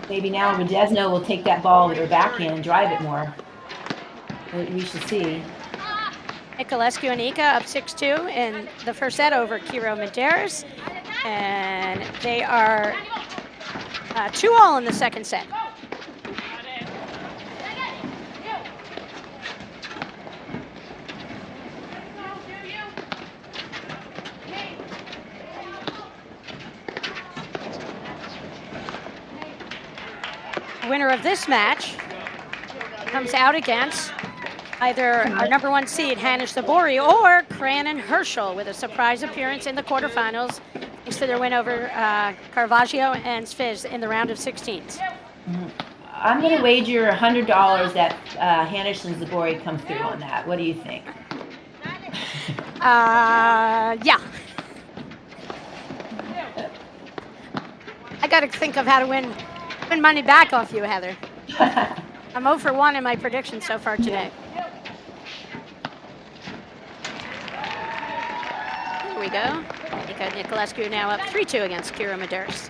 Maybe now Rodesno will take that ball with her backhand and drive it more. We should see. Nicolescu and Ika up 6-2 in the first set over Kiro Medeiros. And they are 2-all in the second set. Winner of this match comes out against either our number 1 seed, Hanish Sabori, or Cranon Herschel with a surprise appearance in the quarterfinals thanks to their win over Caravaggio and Sviz in the round of 16s. I'm going to wager $100 that Hanish and Zabori come through on that. What do you think? Yeah. I got to think of how to win money back off you, Heather. I'm 0 for 1 in my predictions so far today. Here we go. Nika Nicolescu now up 3-2 against Kiro Medeiros.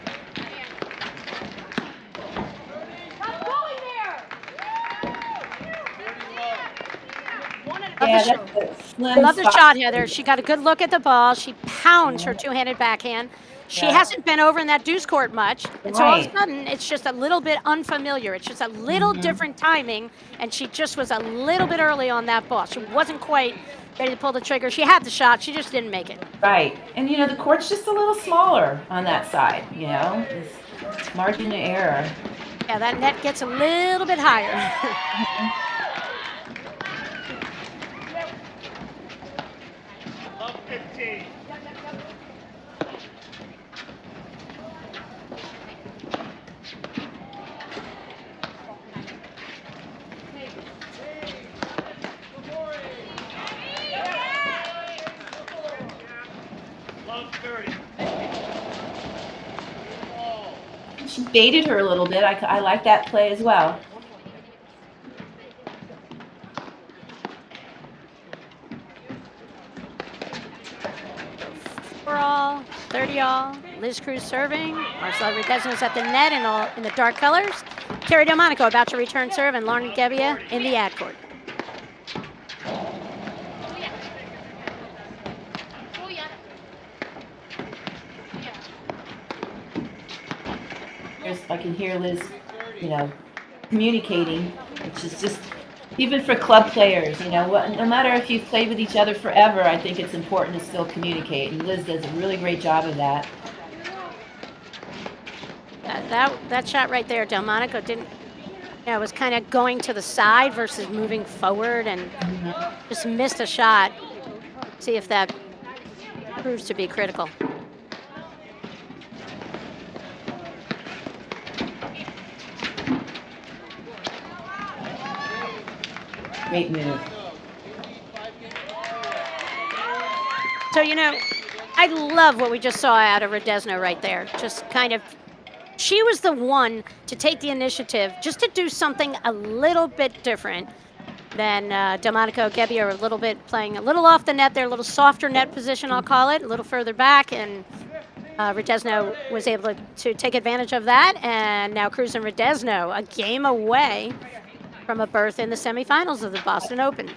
Love Yeah, the shot. that's a slim Love the spot. shot, Heather. She got a good look at the ball. She pounds her two-handed backhand. She Yeah. hasn't been over in that deuce court much, and so all of Right. a sudden, it's just a little bit unfamiliar. It's just a little different timing, and she just was a little bit early on that ball. She wasn't quite ready to pull the trigger. She had the shot. She just didn't make it. Right. And the court's just a little smaller on that side, There's margin of error. Yeah, that net gets a little bit higher. Love 15. Love 30. She baited her a little bit. I like that play as well. Four all, 30 all. Liz Cruz serving. Marcela Redesno's at the net in the dark colors. Carrie Delmonico about to return serve, and Lauren Gebbia in the ad court. I can hear Liz, communicating, which is just, even for club players, no matter if you've played with each other forever, I think it's important to still communicate, and Liz does a really great job of that. That shot right there, Delmonico was kind of going to the side versus moving forward, and just missed a shot. See if that proves to be critical. Great move. So, I love what we just saw out of Redesno right there. Just kind of, she was the one to take the initiative just to do something a little bit different than Delmonico. Gebbia are a little bit playing a little off the net there, a little softer net position, I'll call it, a little further back, and Redesno was able to take advantage of that, and now Cruz and Redesno a game away from a berth in the semifinals of the Boston Open.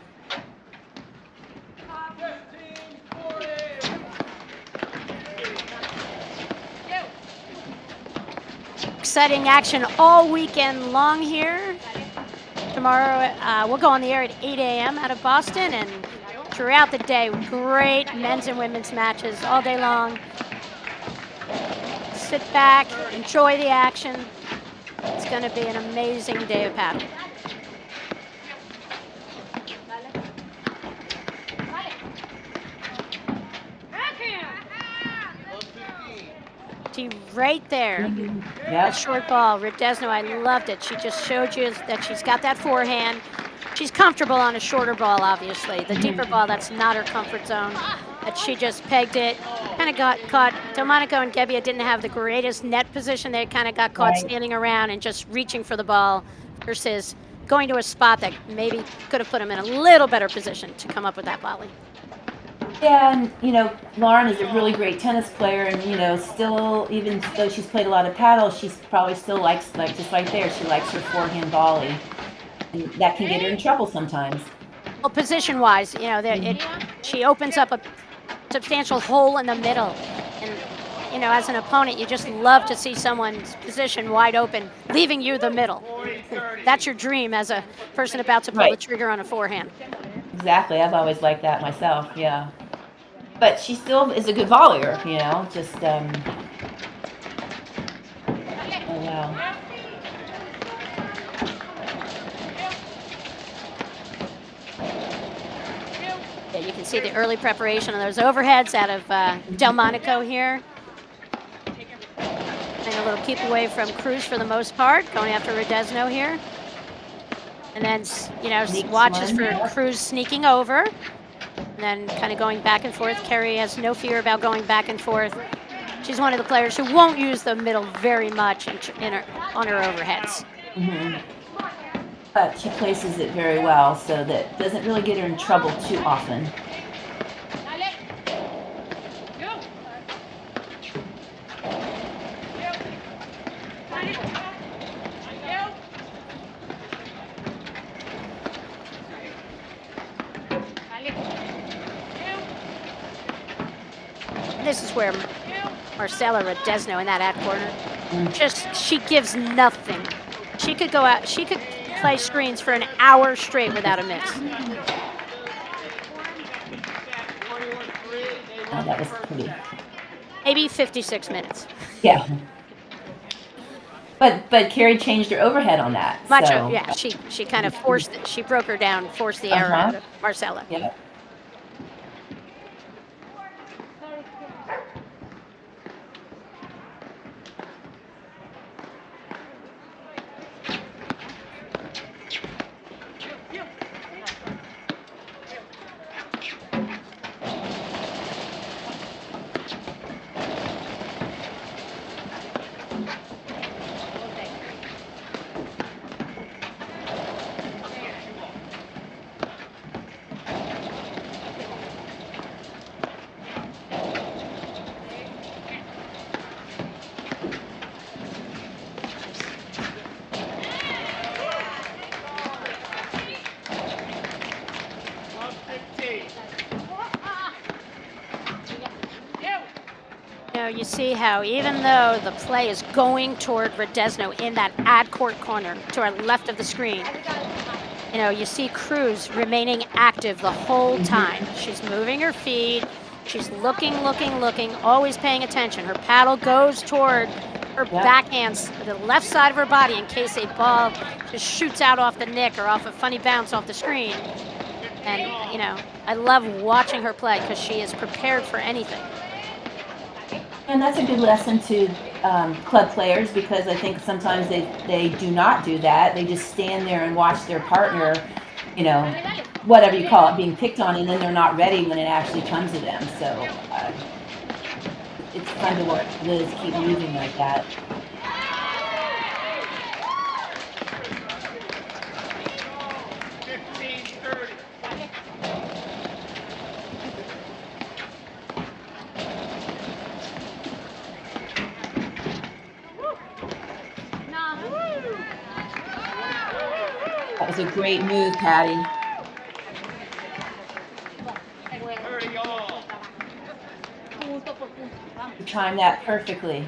Exciting action all weekend long here. Tomorrow we'll go on the air at 8 a.m. out of Boston, and throughout the day, great men's and women's matches all day long. Sit back, enjoy the action. It's going to be an amazing day of paddle. Right there. That short ball, Redesno, I loved it. She just showed you that she's got that forehand. She's comfortable on a shorter ball, obviously. The deeper ball, that's not her comfort zone. But she just pegged it, kind of got caught. Delmonico and Gebbia didn't have the greatest net position. They kind of got caught standing around and just reaching for the ball versus going to a spot that maybe could have put them in a little better position to come up with that volley. Yeah, and Lauren is a really great tennis player, and still, even though she's played a lot of paddle, she's probably still likes, like just right there, she likes her forehand volley, and that can get her in trouble sometimes. Well, position-wise, she opens up a substantial hole in the middle, and as an opponent, you just love to see someone's position wide open, leaving you the middle. That's your dream as a person about to pull the trigger on a forehand. Exactly, I've always liked that myself. Yeah. But she still is a good volleyer, just, oh, wow. Yeah, you can see the early preparation of those overheads out of Delmonico here. And a little keep away from Cruz for the most part, going after Redesno here. And then, watches for Cruz sneaking over. And then kind of going back and forth. Kerry has no fear about going back and forth. She's one of the players who won't use the middle very much on her overheads. But she places it very well, so that doesn't really get her in trouble too often. this is where Marcela Rodesno in that ad corner, she gives nothing. She could go out, she could play screens for an hour straight without a miss. Oh, that was pretty. Maybe 56 minutes. Yeah. But Carrie changed her overhead on that. So. Yeah. She kind of forced it. She broke her down, forced the error out of Marcela. Yeah. Love 15. You see how even though the play is going toward Rodesno in that ad court corner to our left of the screen, you see Cruz remaining active the whole time. She's moving her feet. She's looking, always paying attention. Her paddle goes toward her backhands, the left side of her body in case a ball just shoots out off the nick or off a funny bounce off the screen. And, I love watching her play because she is prepared for anything. And that's a good lesson to club players, because I think sometimes they do not do that. They just stand there and watch their partner, whatever you call it, being picked on, and then they're not ready when it actually comes to them. So it's fun to watch Liz keep moving like that. That was a great move, Patty. You timed that perfectly.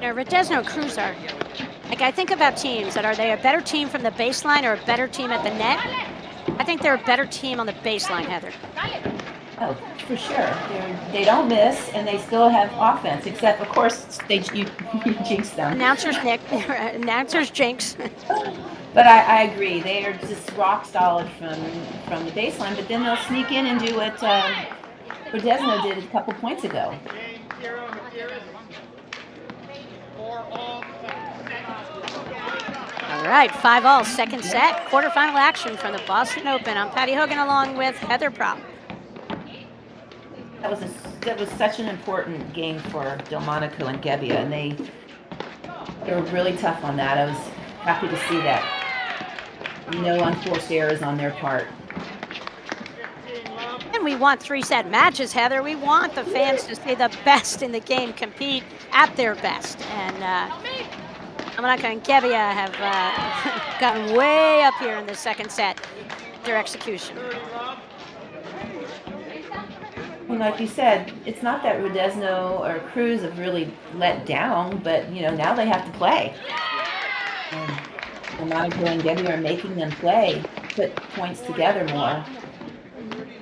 Rodesno Cruz are, I think about teams that are they a better team from the baseline or a better team at the net? I think they're a better team on the baseline, Heather. Oh, for sure. They don't miss, and they still have offense, except, of course, you jinx them. Announcers jinx. But I agree. They are just rock solid from the baseline, but then they'll sneak in and do what Rodesno did a couple points ago. All right, 5-all, second set, quarterfinal action from the Boston Open. I'm Patty Hogan along with Heather Prop. That was such an important game for Delmonico and Gebbia, and they were really tough on that. I was happy to see that. No unforced errors on their part. And we want 3-set matches, Heather. We want the fans to see the best in the game compete at their best. And Delmonico and Gebbia have gotten way up here in the second set, their execution. Well, like you said, it's not that Rodesno or Cruz have really let down, but now they have to play. Delmonico and Gebbia are making them play, put points together more,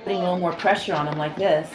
putting a little more pressure on them like this.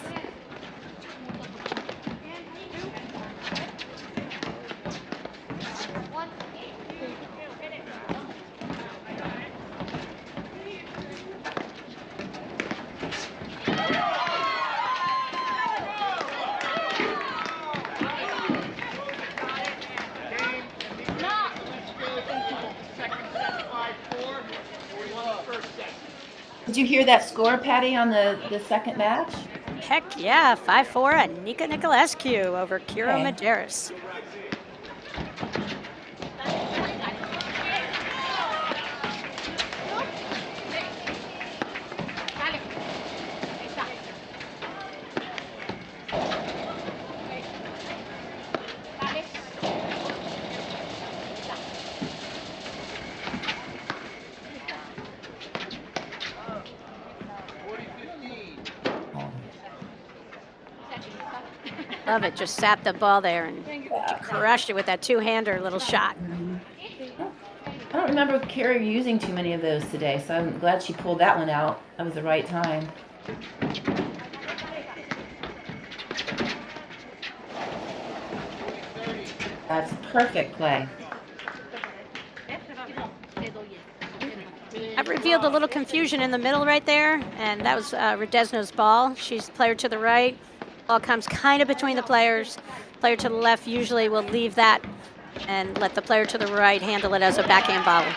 Did you hear that score, Patty, on the second match? Heck yeah, 5-4 at Nika Nicolescu over Kiro Medeiros. Love it. Just sat the ball there and crushed it with that two-hander little shot. I don't remember Carrie using too many of those today, so I'm glad she pulled that one out. That was the right time. That's a perfect play. That revealed a little confusion in the middle right there, and that was Redesno's ball. She's the player to the right. Ball comes kind of between the players. Player to the left usually will leave that and let the player to the right handle it as a backhand volley.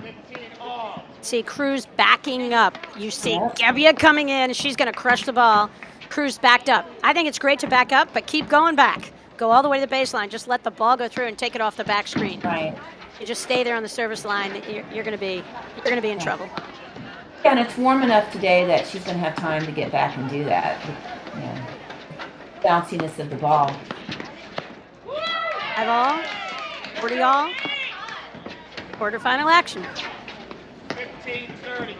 15 all. See Cruz backing up. You see Gebbia coming in. She's going to crush the ball. Cruz backed up. I think it's great to back up, but keep going back. Go all the way to the baseline. Just let the ball go through and take it off the back screen. Right. You just stay there on the service line. You're going to be in trouble. Yeah, and it's warm enough today that she's going to have time to get back and do that. Yeah. Bounciness of the ball. 5 all, 40 all. Quarterfinal action. 15-30.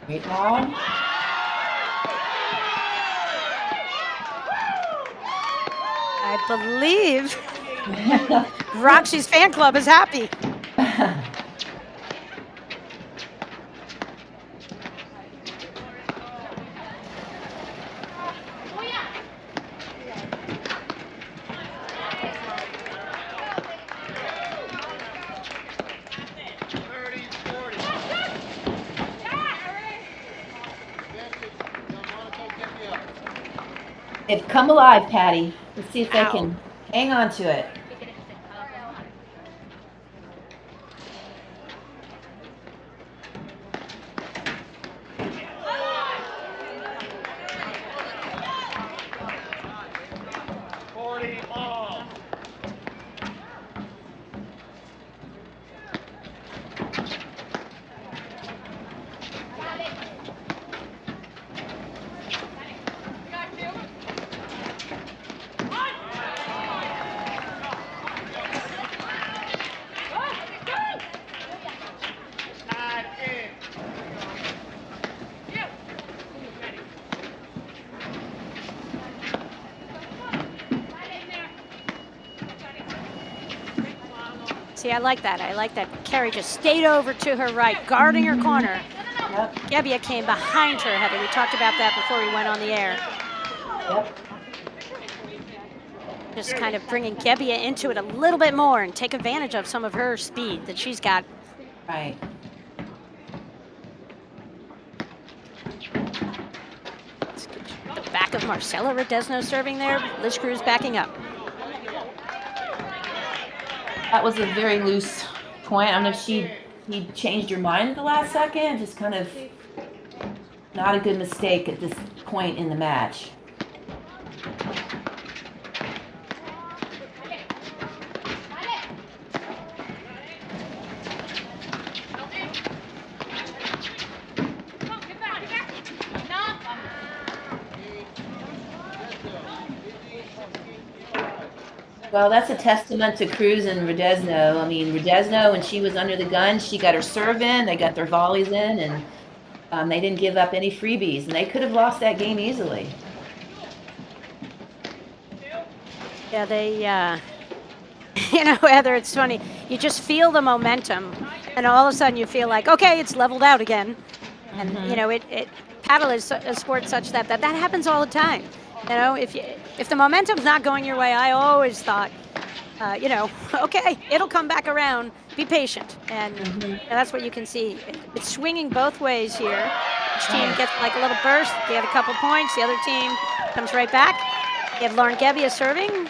Great ball. I believe Roxy's fan club is happy. They've come alive, Patty. Let's see if they Ow. can hang on to it. All. Tied in. See, I like that. I like that Carrie just stayed over to her right, guarding her corner. Yep. Gebbia came behind her, Heather. We talked about that before we went on the air. Yep. Just kind of bringing Gebbia into it a little bit more and take advantage of some of her speed that she's got. Right. The back of Marcela Redesno serving there. Liz Cruz backing up. That was a very loose point. I don't know if he changed her mind at the last second. Just kind of not a good mistake at this point in the match. Well, that's a testament to Cruz and Redesno. I mean, Redesno, when she was under the gun, she got her serve in, they got their volleys in, and they didn't give up any freebies, and they could have lost that game easily. Yeah, they, you know, Heather, it's funny. You just feel the momentum, and all of a sudden you feel like, okay, it's leveled out again. And, you know, paddle is a sport such that happens all the time. You know, if the momentum's not going your way, I always thought, you know, okay, it'll come back around. Be patient, and that's what you can see. It's swinging both ways here. Each team gets like a little burst. They get a couple points. The other team comes right back. You have Lauren Gebbia serving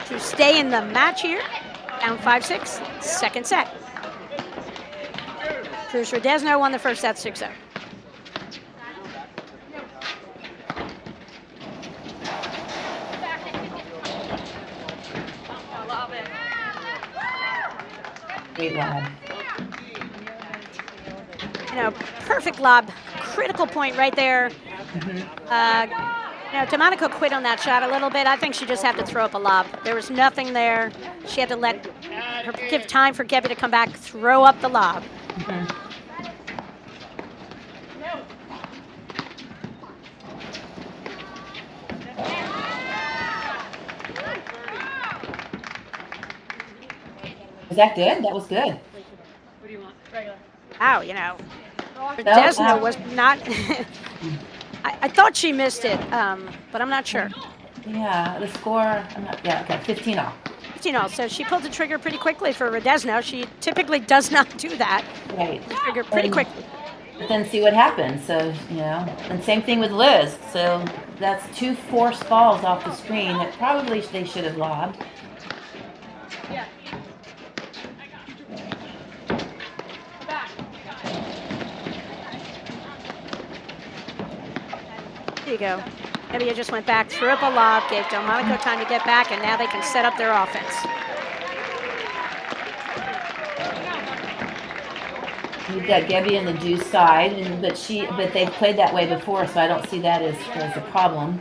to stay in the match here. Down 5-6. Second set. Cruz Redesno won the first set 6-0. Great lob. You know, perfect lob, critical point right there. You know, Delmonico quit on that shot a little bit. I think she just had to throw up a lob. There was nothing there. She had to give time for Gebbie to come back, throw up the lob. Was that good? That was good. Wow, you know, Desno was not. I thought she missed it, but I'm not sure. Yeah, the score, okay, 15-0. 15-0, so she pulled the trigger pretty quickly for Rodezno. She typically does not do that. Right. The trigger pretty quickly. But then see what happens. So, you know, and same thing with Liz. So that's 2 forced balls off the screen that probably they should have lobbed. There you go. Gebbie just went back, threw up a lob, gave Delmonico time to get back, and now they can set up their offense. You've got Gebbie in the deuce side, but they've played that way before, so I don't see that as a problem.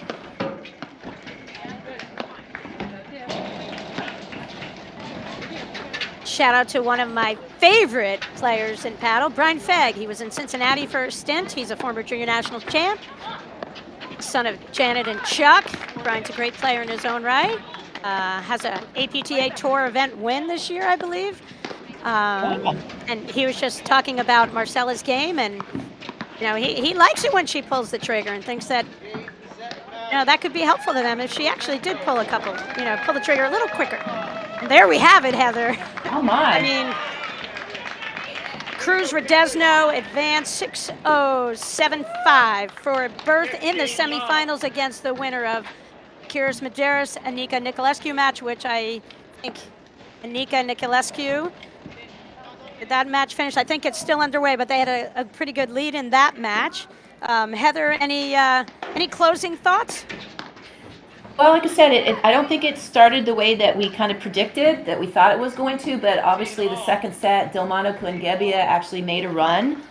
Shout out to one of my favorite players in paddle, Brian Fegg. He was in Cincinnati for a stint. He's a former junior national champ. Son of Janet and Chuck. Brian's a great player in his own right. Has an APTA Tour event win this year, I believe. And he was just talking about Marcella's game, and you know, he likes it when she pulls the trigger and thinks that, you know, that could be helpful to them if she actually did pull a couple, you know, pull the trigger a little quicker. And there we have it, Heather. Oh my. I mean, Cruz Rodezno advanced 6-0, 7-5 for a berth in the semifinals against the winner of Kyris Medeiros, Anika Nicolescu match, which I think Anika Nicolescu, that match finished. I think it's still underway, but they had a pretty good lead in that match. Heather, any closing thoughts? Well, like I said, I don't think it started the way that we kind of predicted, that we thought it was going to, but obviously the second set, Delmonico and Gebbie actually made a run.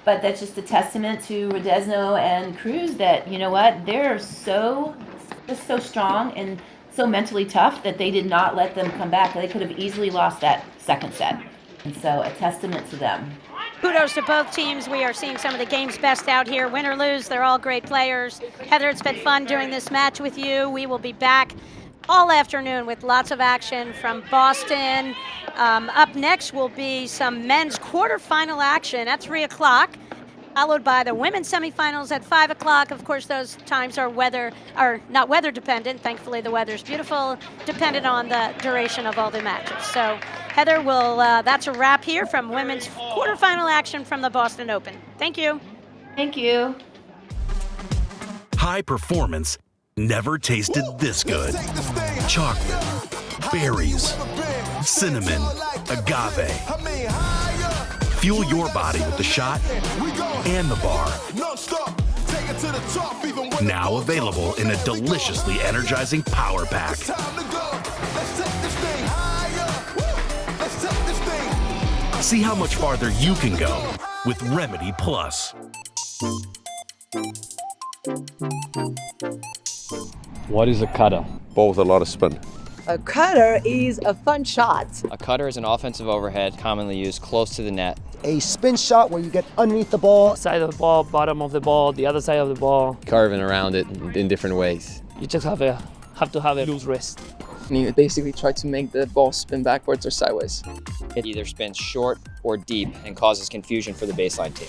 But that's just a testament to Rodezno and Cruz that, you know what, they're just so strong and so mentally tough that they did not let them come back. They could have easily lost that second set. And so a testament to them. Kudos to both teams. We are seeing some of the game's best out here. Win or lose, they're all great players. Heather, it's been fun doing this match with you. We will be back all afternoon with lots of action from Boston. Up next will be some men's quarterfinal action at 3 o'clock, followed by the women's semifinals at 5 o'clock. Of course, those times are not weather dependent. Thankfully, the weather's beautiful, dependent on the duration of all the matches. So Heather, that's a wrap here from women's quarterfinal action from the Boston Open. Thank you. Thank you. High performance never tasted this good. Chocolate, berries, cinnamon, agave. Fuel your body with the shot and the bar. Now available in a deliciously energizing power pack. See how much farther you can go with Remedy Plus. What is a cutter? Ball with a lot of spin. A cutter is a fun shot. A cutter is an offensive overhead commonly used close to the net. A spin shot where you get underneath the ball. Side of the ball, bottom of the ball, the other side of the ball. Carving around it in different ways. You just have to have a loose wrist. And you basically try to make the ball spin backwards or sideways. It either spins short or deep and causes confusion for the baseline team.